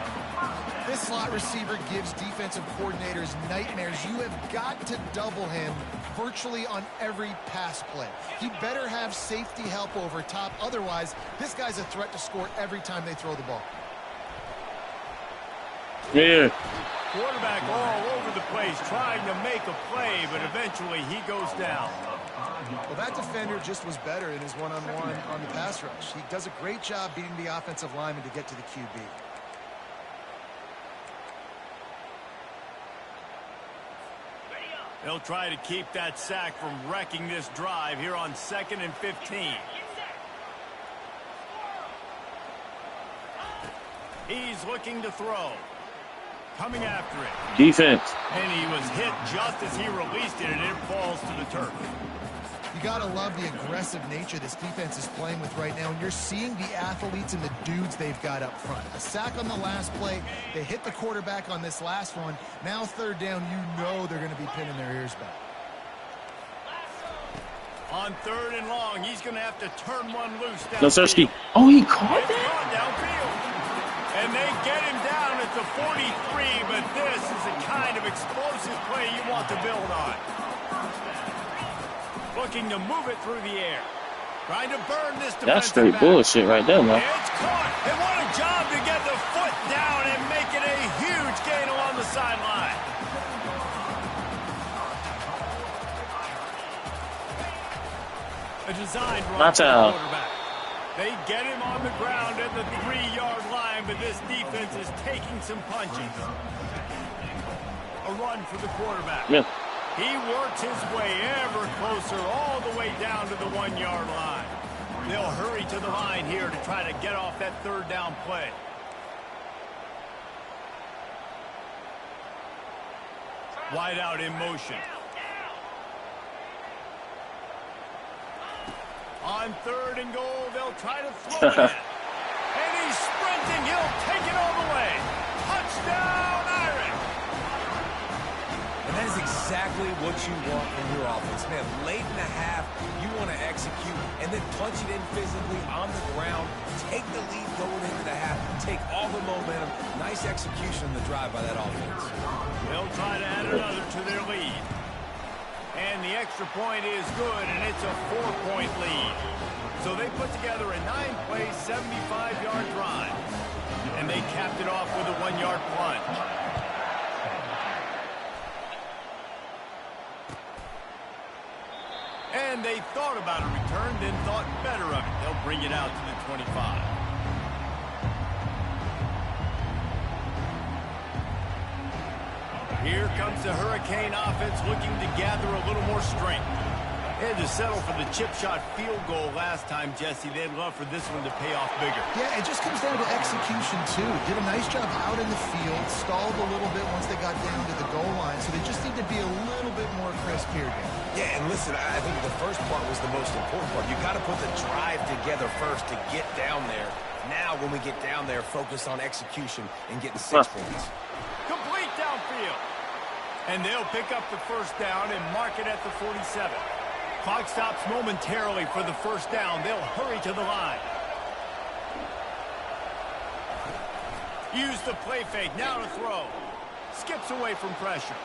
This slot receiver gives defensive coordinators nightmares. You have got to double him virtually on every pass play. He better have safety help over top. Otherwise, this guy's a threat to score every time they throw the ball. Yeah. Quarterback all over the place trying to make a play, but eventually he goes down. Well, that defender just was better in his one-on-one on the pass rush. He does a great job beating the offensive lineman to get to the QB. They'll try to keep that sack from wrecking this drive here on 2nd and 15. He's looking to throw. Coming after it. Defense. And he was hit just as he released it, and it falls to the turf. You got to love the aggressive nature this defense is playing with right now, and you're seeing the athletes and the dudes they've got up front. A sack on the last play. They hit the quarterback on this last one. Now third down, you know they're going to be pinning their ears back. On 3rd and long, he's going to have to turn one loose downfield. Nosowski. Oh, he caught It's that? gone downfield. And they get him down at the 43, but this is the kind of explosive play you want to build on. Looking to move it through the air. Trying to burn this defensive That's straight back. bullshit right there, man. It's caught. And what a job to get the foot down and make it a huge gain along the sideline. A design run for the quarterback. They get him on the ground at the 3-yard line, but this defense is taking some punches. A run for the quarterback. Yeah. He works his way ever closer all the way down to the 1-yard line. They'll hurry to the line here to try to get off that 3rd down play. Wide out in motion. On 3rd and goal, they'll try to throw it in. And he's sprinting. He'll take it all the way. Touchdown, Irish. And that is exactly what you want in your offense, man. Late in the half, you want to execute and then punch it in physically on the ground. Take the lead going into the half. Take all the momentum. Nice execution on the drive by that offense. They'll try to add another to their lead. And the extra point is good, and it's a 4-point lead. So they put together a 9-play, 75-yard drive. And they capped it off with a 1-yard plunge. And they thought about a return, then thought better of it. They'll bring it out to the 25. Here comes the Hurricane offense looking to gather a little more strength. They had to settle for the chip shot field goal last time, Jesse. They'd love for this one to pay off bigger. Yeah, it just comes down to execution, too. Did a nice job out in the field, stalled a little bit once they got down to the goal line, so they just need to be a little bit more crisp here, Dan. Yeah, and listen, I think the first part was the most important part. You got to put the drive together first to get down there. Now, when we get down there, focus on execution and getting 6 points. Complete downfield. And they'll pick up the first down and mark it at the 47. Clock stops momentarily for the first down. They'll hurry to the line. Use the play fake. Now to throw. Skips away from pressure.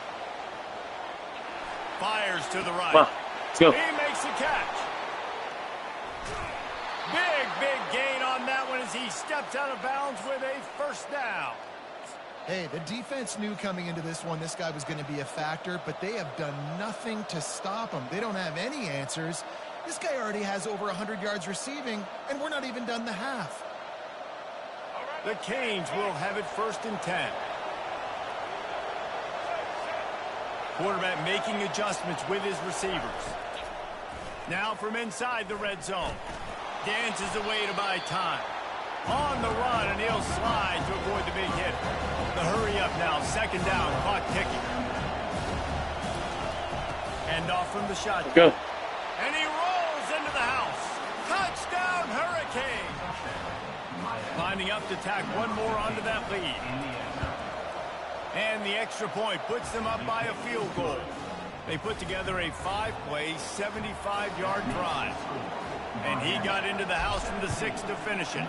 Fires to the right. Wow. Let's go. He makes the catch. Big gain on that one as he steps out of bounds with a first down. Hey, the defense knew coming into this one this guy was going to be a factor, but they have done nothing to stop him. They don't have any answers. This guy already has over 100 yards receiving, and we're not even done the half. The Canes will have it 1st and 10. Quarterback making adjustments with his receivers. Now from inside the red zone. Dances away to buy time. On the run, and he'll slide to avoid the big hit. The hurry up now, 2nd down, clock ticking. End off from the shotgun. Go. And he rolls into the house. Touchdown, Hurricane. Lining up to tack one more onto that lead. And the extra point puts them up by a field goal. They put together a 5-play, 75-yard drive. And he got into the house from the 6 to finish it.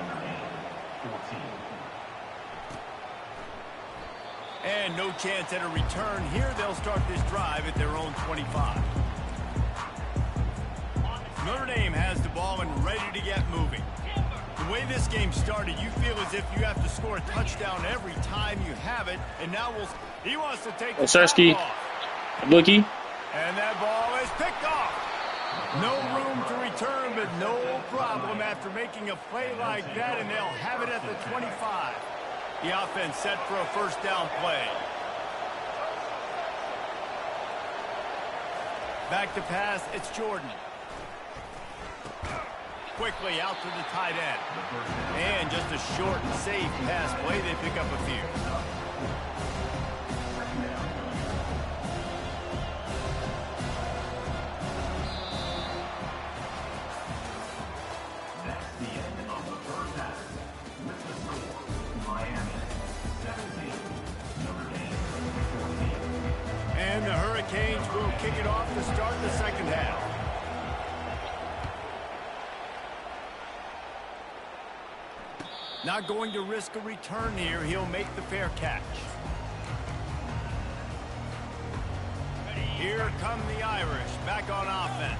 And no chance at a return here. They'll start this drive at their own 25. Notre Dame has the ball and ready to get moving. The way this game started, you feel as if you have to score a touchdown every time you have it. And now he wants to take the Ncaa. off. Bookie. And that ball is picked off. No room to return, but no problem after making a play like that, and they'll have it at the 25. The offense set for a first down play. Back to pass, it's Jordan. Quickly out to the tight end. And just a short and safe pass play, they pick up a few. kick it off to start the second half. Not going to risk a return here. He'll make the fair catch. Here come the Irish back on offense.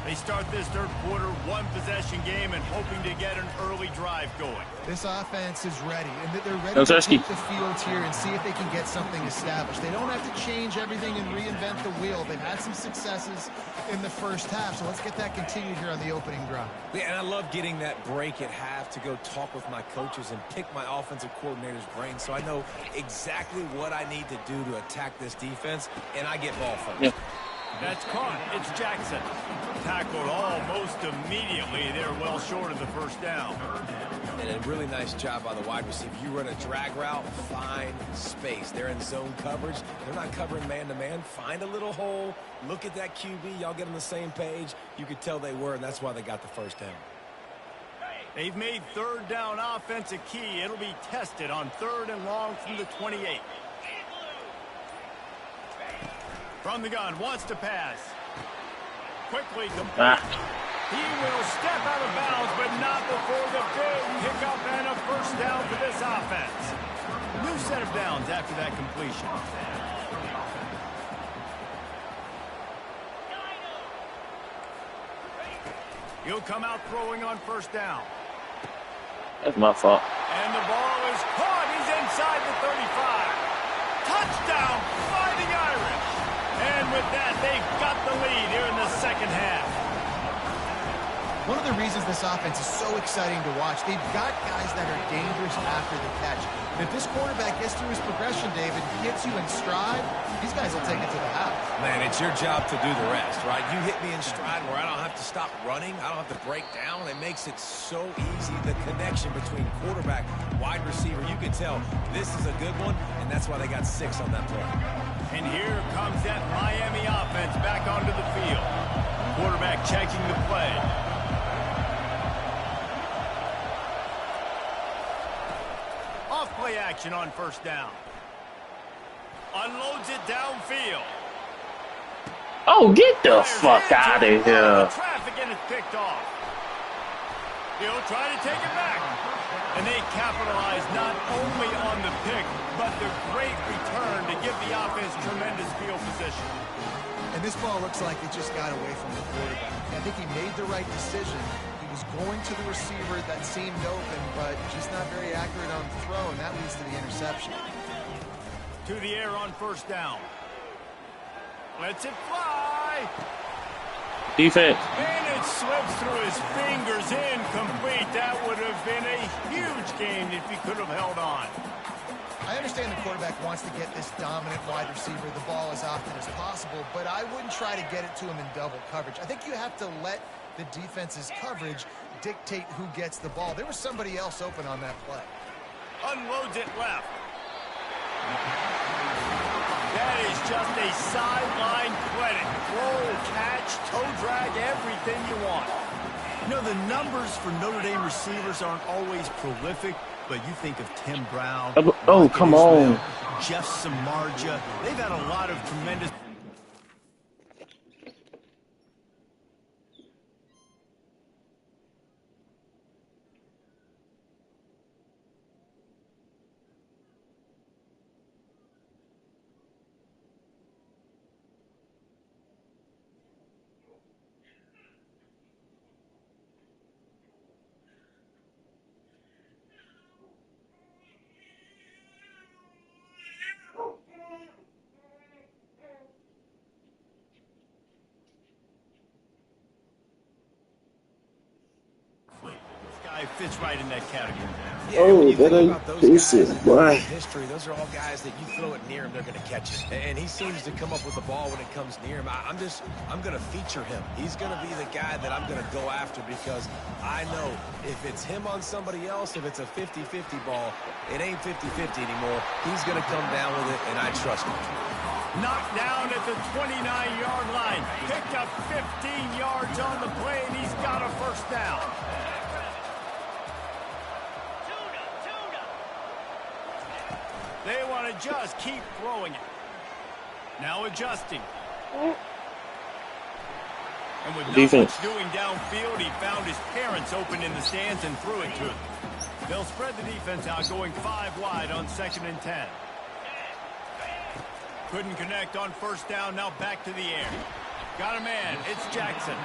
They start this third quarter one-possession game and hoping to get an early drive going. This offense is ready, and they're ready to take the field here and see if they can get something established. They don't have to change everything and reinvent the wheel. They've had some successes in the first half, so let's get that continued here on the opening drive. Yeah, and I love getting that break at half to go talk with my coaches and pick my offensive coordinator's brain so I know exactly what I need to do to attack this defense, and I get ball first. Yeah. That's caught. It's Jackson. Tackled almost immediately. They're well short of the first down. And a really nice job by the wide receiver. You run a drag route, find space. They're in zone coverage. They're not covering man-to-man. Find a little hole. Look at that QB. Y'all get on the same page. You could tell they were, and that's why they got the first down. They've made third down offense a key. It'll be tested on 3rd and long from the 28. From the gun, wants to pass. Quickly complete. He will step out of bounds, but not before the big pickup and a first down for this offense. New set of downs after that completion. He'll come out throwing on first down. That's my fault. And the ball is caught. He's inside the 35. Touchdown, Fighting Irish. And with that, they've got the lead here in the second half. One of the reasons this offense is so exciting to watch, they've got guys that are dangerous after the catch. And if this quarterback gets through his progression, David, hits you in stride, these guys will take it to the house. Man, it's your job to do the rest, right? You hit me in stride where I don't have to stop running. I don't have to break down. It makes it so easy. The connection between quarterback, wide receiver, you can tell this is a good one, and that's why they got 6 on that play. And here comes that Miami offense back onto the field. Quarterback checking the play. Off-play action on first down. Unloads it downfield. Oh, get the fuck out of here. Traffic and it's picked off. He'll try to take it back. And they capitalize not only on the pick, but the great return to give the offense tremendous field position. And this ball looks like it just got away from the quarterback. I think he made the right decision. He was going to the receiver that seemed open, but just not very accurate on the throw, and that leads to the interception. To the air on first down. Lets it fly. Defense. And it slips through his fingers, incomplete. That would have been a huge game if he could have held on. I understand the quarterback wants to get this dominant wide receiver the ball as often as possible, but I wouldn't try to get it to him in double coverage. I think you have to let the defense's coverage dictate who gets the ball. There was somebody else open on that play. Unloads it left. That is just a sideline credit. Roll, catch, toe drag, everything you want. You know, the numbers for Notre Dame receivers aren't always prolific, but you think of Tim Brown. Oh, come on. Jeff Samardzija. They've had a lot of tremendous... fits right in that category. Yeah, oh, that ain't decent, boy. History, those are all guys that you throw it near him, they're going to catch it. And he seems to come up with the ball when it comes near him. I'm going to feature him. He's going to be the guy that I'm going to go after because I know if it's him on somebody else, if it's a 50-50 ball, it ain't 50-50 anymore. He's going to come down with it, and I trust him. Knocked down at the 29-yard line. Picked up 15 yards on the play, and he's got a first down. They want to just keep throwing it. Now adjusting. And with not Defense. much doing downfield, he found his parents open in the stands and threw it to them. They'll spread the defense out, going 5 wide on 2nd and 10. Couldn't connect on 1st down, now back to the air. Got a man, it's Jackson.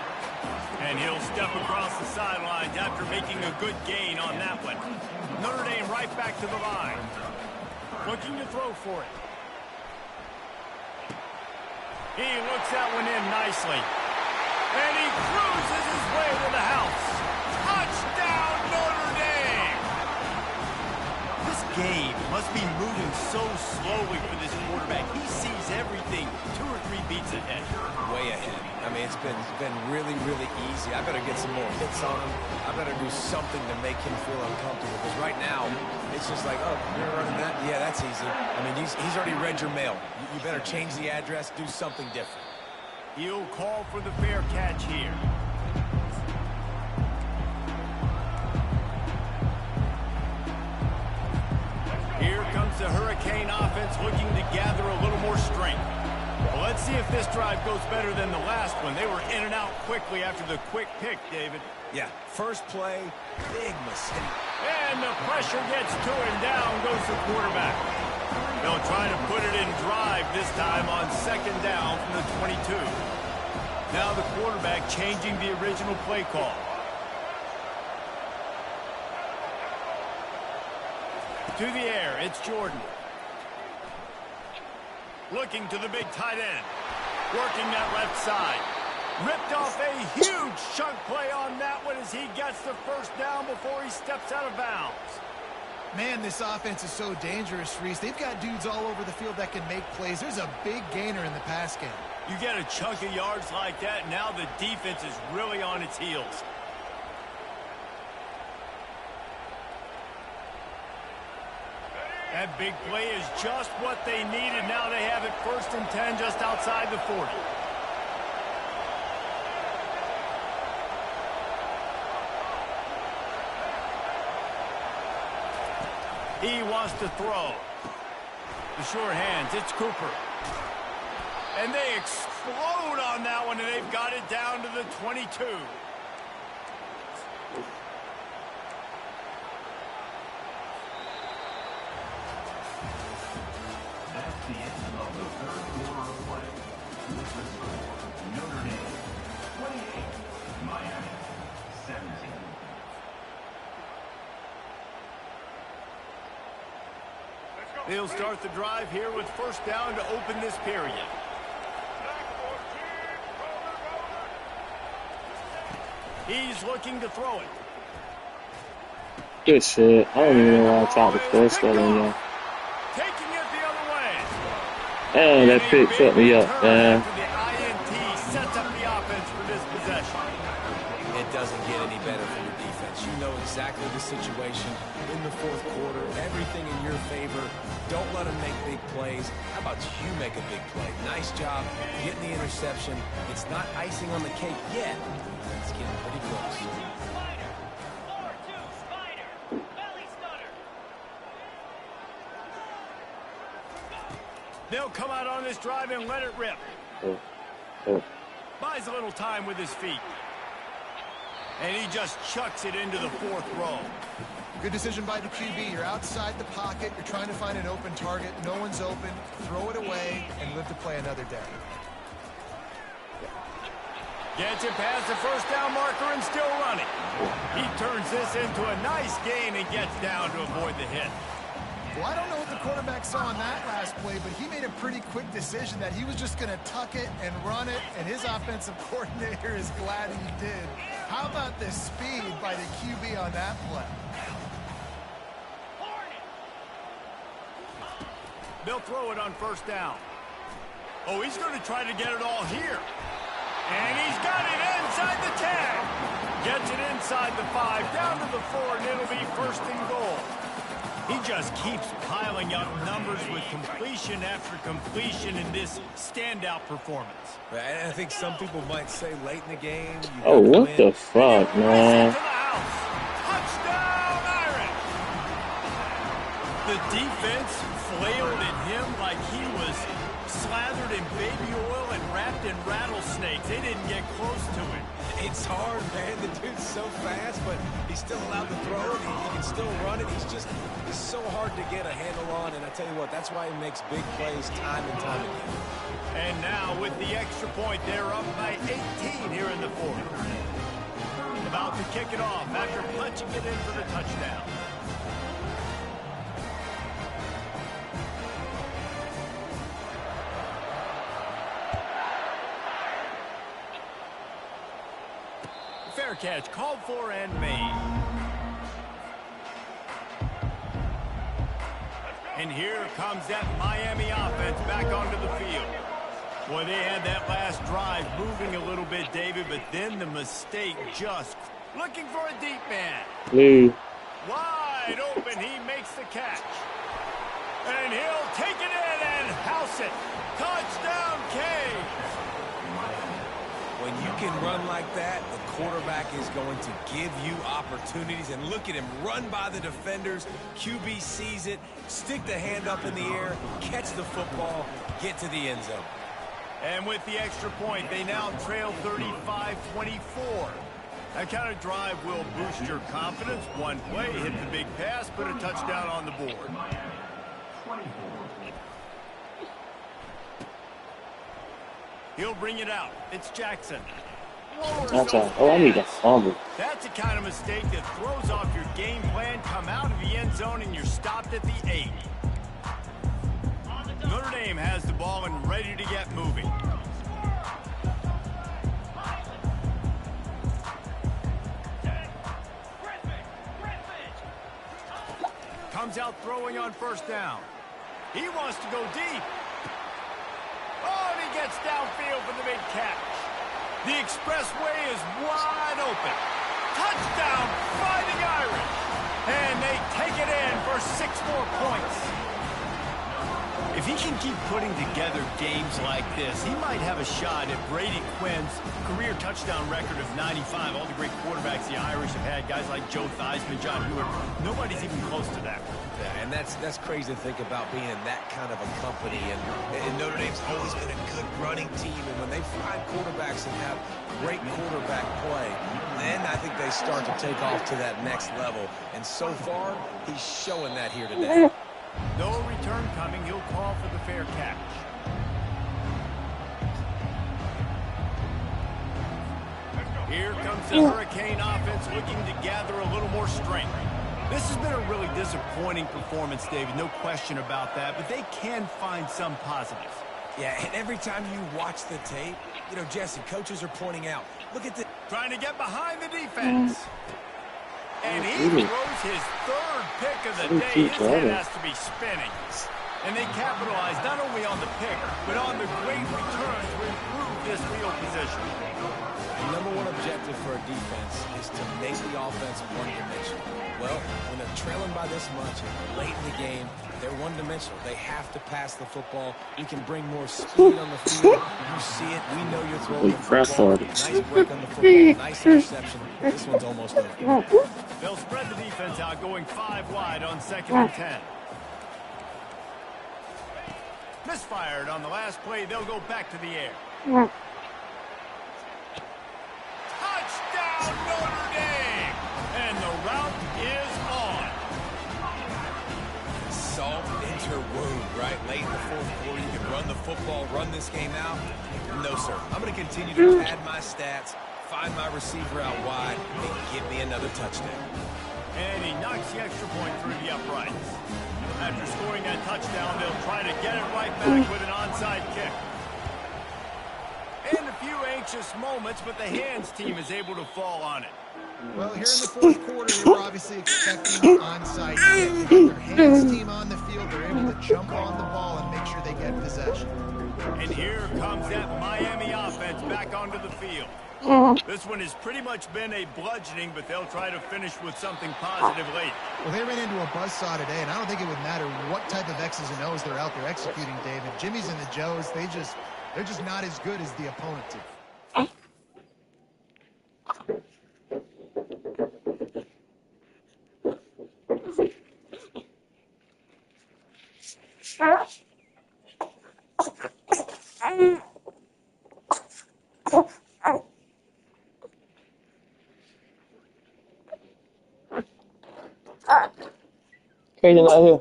And he'll step across the sidelines after making a good gain on that one. Notre Dame right back to the line. Looking to throw for it. He looks that one in nicely. And he cruises his way to the house. Touchdown, Notre Dame! This game must be moving so slowly for this quarterback. He sees everything 2 or 3 beats ahead. Way ahead. I mean, it's been really, really easy. I better get some more hits on him. I better do something to make him feel uncomfortable. Because right now, it's just like, oh, you're running that? Yeah, that's easy. I mean, he's already read your mail. You better change the address, do something different. He'll call for the fair catch here. Here comes the Hurricane offense looking to gather a little more strength. Well, let's see if this drive goes better than the last one. They were in and out quickly after the quick pick, David. Yeah, first play, big mistake. And the pressure gets to him. Down goes the quarterback. They'll try to put it in drive this time on 2nd down from the 22. Now the quarterback changing the original play call. To the air, it's Jordan. Looking to the big tight end. Working that left side. Ripped off a huge chunk play on that one as he gets the 1st down before he steps out of bounds. Man, this offense is so dangerous, Reese. They've got dudes all over the field that can make plays. There's a big gainer in the pass game. You get a chunk of yards like that, now the defense is really on its heels. That big play is just what they needed. Now they have it 1st and 10 just outside the 40. He wants to throw. The short hands, it's Cooper. And they explode on that one, and they've got it down to the 22. That's the end of the 3rd quarter of play. With the score, Notre Dame 28, Miami 17. They'll start the drive here with 1st down to open this period. He's looking to throw it. Good shit. I don't even know why I tried to force that on y'all. Taking it the other way. And that pick fucked me up, man. The INT sets up the offense for this possession. It doesn't get any better for your defense. You know exactly the situation in the 4th quarter. Everything in your favor. Don't let them make big plays. How about you make a big play? Nice job getting the interception. It's not icing on the cake yet. It's getting pretty close. They'll come out on this drive and let it rip. Buys a little time with his feet. And he just chucks it into the 4th row. Good decision by the QB. You're outside the pocket. You're trying to find an open target. No one's open. Throw it away and live to play another day. Gets it past the 1st down marker and still running. He turns this into a nice gain and gets down to avoid the hit. Well, I don't know what the quarterback saw in that last play, but he made a pretty quick decision that he was just going to tuck it and run it, and his offensive coordinator is glad he did. How about the speed by the QB on that play? They'll throw it on 1st down. Oh, he's going to try to get it all here. And he's got it inside the 10. Gets it inside the 5, down to the 4, and it'll be 1st and goal. He just keeps piling up numbers with completion after completion in this standout performance. I think some people might say late in the game. Oh, what the fuck, man? Touchdown, Irish! The defense flailed at him like he was slathered in baby oil and wrapped in rattlesnakes. They didn't get close to it. It's hard, man. The dude's so fast, but he's still allowed to throw it. He can still run it. He's so hard to get a handle on, and I tell you what, that's why he makes big plays time and time again. And now with the extra point, they're up by 18 here in the fourth. About to kick it off after punching it in for the touchdown. Fair catch, called for and made. And here comes that Miami offense back onto the field. Boy, they had that last drive moving a little bit, David, but then the mistake just looking for a deep man. Wide open, he makes the catch. And he'll take it in and house it. Touchdown, Canes. When you can run like that, the quarterback is going to give you opportunities. And look at him run by the defenders. QB sees it, stick the hand up in the air, catch the football, get to the end zone. And with the extra point, they now trail 35-24. That kind of drive will boost your confidence. One play, hit the big pass, put a touchdown on the board. He'll bring it out. It's Jackson. Ncaa. Oh, I need that fumble. That's the kind of mistake that throws off your game plan. Come out of the end zone and you're stopped at the 8. Notre Dame has the ball and ready to get moving. Comes out throwing on first down. He wants to go deep. Oh, and he gets downfield for the big catch. The expressway is wide open. Touchdown, Fighting Irish. And they take it in for 6 more points. If he can keep putting together games like this, he might have a shot at Brady Quinn's career touchdown record of 95. All the great quarterbacks the Irish have had, guys like Joe Theismann, John Hewitt, nobody's even close to that. Yeah, and that's crazy to think about being in that kind of a company. And Notre Dame's always been a good running team. And when they find quarterbacks and have great quarterback play, then I think they start to take off to that next level. And so far, he's showing that here today. No return coming. He'll call for the fair catch. Here comes the Hurricane offense looking to gather a little more strength. This has been a really disappointing performance, David. No question about that. But they can find some positives. Yeah, and every time you watch the tape, you know, Jesse, coaches are pointing out, look at the... Trying to get behind the defense. And he throws his 3rd pick of the day. His head has to be spinning. And they capitalize not only on the pick, but on the great return to improve this field position. The number one objective for a defense is to make the offense one-dimensional. Well, when they're trailing by this much late in the game, they're one-dimensional. They have to pass the football. We can bring more speed on the field. You see it. We know you're throwing the football. Nice break on the football. Nice interception. This one's almost over. They'll spread the defense out, going 5 wide on 2nd and 10. Misfired on the last play. They'll go back to the air. Touchdown, Notre Dame! And the route is on. Salt interwove, right? Late in the 4th quarter, you can run the football, run this game out. No, sir. I'm going to continue to pad my stats, find my receiver out wide, and give me another touchdown. And he knocks the extra point through the uprights. After scoring that touchdown, they'll try to get it right back with an onside kick. And a few anxious moments, but the hands team is able to fall on it. Well, here in the 4th quarter, they were obviously expecting an onside kick. Their hands team on the field, they're able to jump on the ball and make sure they get possession. And here comes that Miami offense back onto the field. This one has pretty much been a bludgeoning, but they'll try to finish with something positive late. Well, they ran into a buzzsaw today, and I don't think it would matter what type of X's and O's they're out there executing, David. Jimmy's and the Joes, they're just not as good as the opponent team. Crazy not here.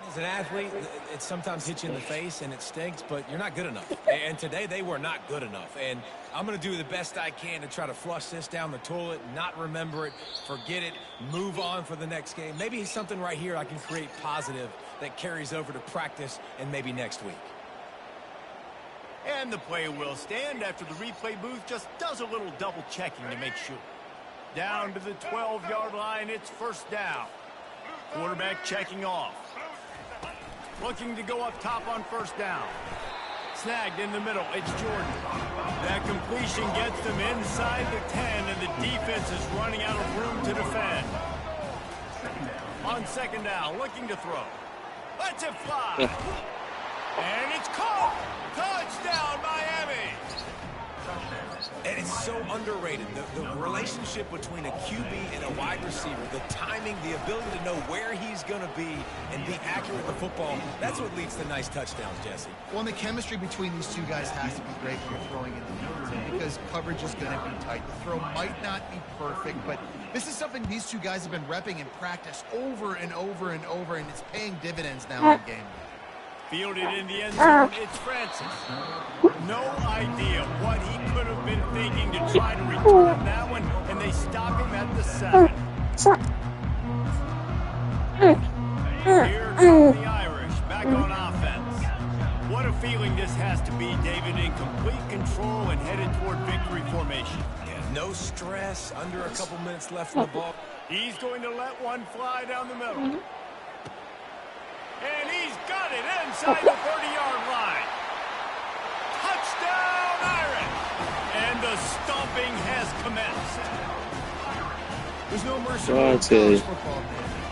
As an athlete, it sometimes hits you in the face and it stinks, but you're not good enough. And today they were not good enough. And I'm going to do the best I can to try to flush this down the toilet, not remember it, forget it, move on for the next game. Maybe something right here I can create positive that carries over to practice and maybe next week. And the play will stand after the replay booth just does a little double checking to make sure. Down to the 12-yard line, it's first down. Quarterback checking off. Looking to go up top on first down. Snagged in the middle, it's Jordan. That completion gets them inside the 10, and the defense is running out of room to defend. On second down, looking to throw. Lets it fly. And it's caught. Touchdown, Miami. And it's so underrated, the relationship between a QB and a wide receiver, the timing, the ability to know where he's going to be and be accurate with the football, that's what leads to nice touchdowns, Jesse. Well, and the chemistry between these two guys has to be great when you're throwing in the field because coverage is going to be tight. The throw might not be perfect, but this is something these two guys have been repping in practice over and over and over, and it's paying dividends now in the game. Fielded in the end zone, it's Francis. No idea what he could have been thinking to try to return that one, and they stop him at the 7. Here come the Irish, back on offense. What a feeling this has to be, David, in complete control and headed toward victory formation. Yeah, no stress, under a couple minutes left in the ball. He's going to let one fly down the middle. And he's got it inside the 30-yard line. Touchdown, Irish! And the stomping has commenced. There's no mercy on college football.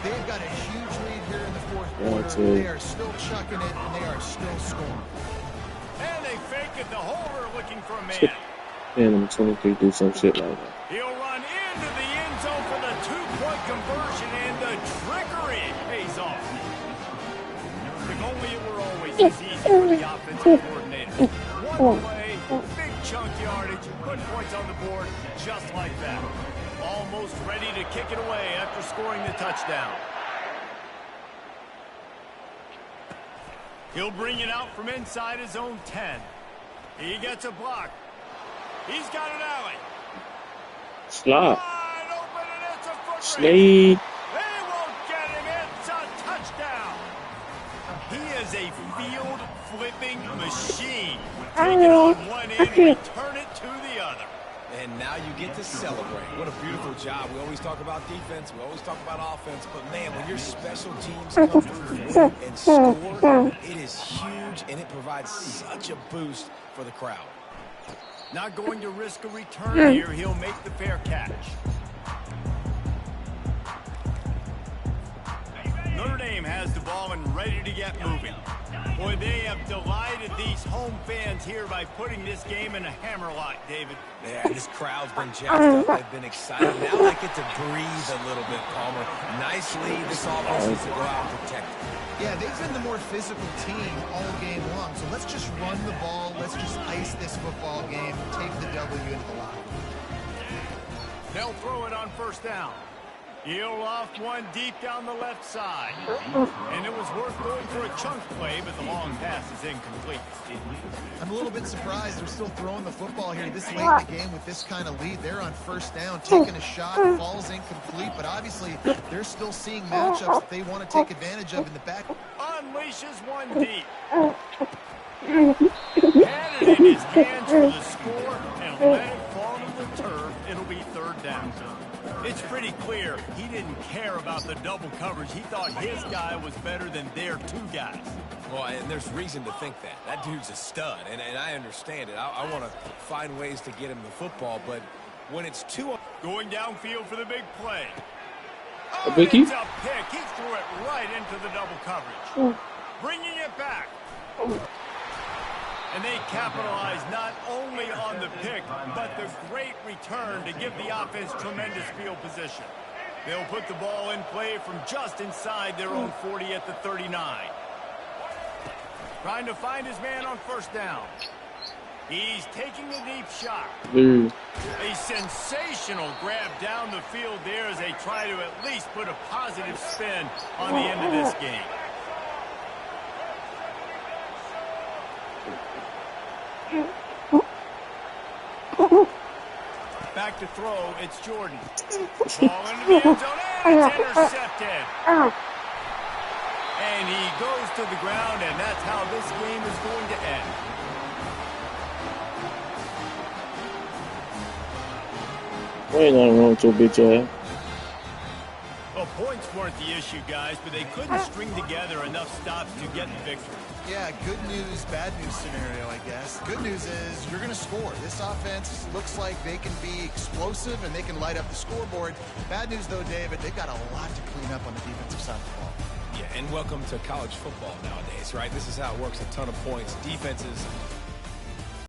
They've got a huge lead here in the fourth quarter. They are still chucking it, and they are still scoring. And they fake it. The holder looking for a man. And I'm 23 do some shit like that. He'll run into the end zone for the 2-point conversion, and the trickery pays off. If only it were always as easy for the offensive coordinator. One play, big chunk yardage, put points on the board just like that. Almost ready to kick it away after scoring the touchdown. He'll bring it out from inside his own 10. He gets a block. He's got an alley. Slap. Wide open, and it's a foot race. Slade. They won't get him. It's a touchdown. He is a field-flipping machine. Take it on one end, return it to the other. And now you get to celebrate. What a beautiful job. We always talk about defense. We always talk about offense. But, man, when your special teams come through and score, it is huge, and it provides such a boost for the crowd. Not going to risk a return here. He'll make the fair catch. Notre Dame has the ball and ready to get moving. Boy, they have delighted these home fans here by putting this game in a hammerlock, David. Yeah, this crowd's been jacked up. They've been excited. Now they get to breathe a little bit calmer. Nice lead. This offense needs to go out and protect it. Yeah, they've been the more physical team all game long. So let's just run the ball. Let's just ice this football game. Take the W into the lock. They'll throw it on first down. He'll loft one deep down the left side. And it was worth going for a chunk play, but the long pass is incomplete. I'm a little bit surprised they're still throwing the football here this late in the game with this kind of lead. They're on first down, taking a shot, falls incomplete, but obviously they're still seeing matchups that they want to take advantage of in the back. Unleashes one deep. Had it in his hands for the score and let it fall to the turf. It'll be third down. It's pretty clear he didn't care about the double coverage. He thought his guy was better than their two guys. Well, and there's reason to think that. That dude's a stud, and I understand it. I want to find ways to get him the football, but when it's two... Going downfield for the big play. A biggie? It's a pick. He threw it right into the double coverage. Bringing it back. And they capitalize not only on the pick, but the great return to give the offense tremendous field position. They'll put the ball in play from just inside their own 40 at the 39. Trying to find his man on first down. He's taking a deep shot. A sensational grab down the field there as they try to at least put a positive spin on the end of this game. Back to throw, it's Jordan. Ball into the end zone, and it's intercepted. And he goes to the ground, and that's how this game is going to end. Ain't nothing wrong with your bitch ass. Well, points weren't the issue, guys, but they couldn't string together enough stops to get the victory. Yeah, good news, bad news scenario, I guess. Good news is you're going to score. This offense looks like they can be explosive and they can light up the scoreboard. Bad news, though, David, they've got a lot to clean up on the defensive side of the ball. Yeah, and welcome to college football nowadays, right? This is how it works, a ton of points. Defenses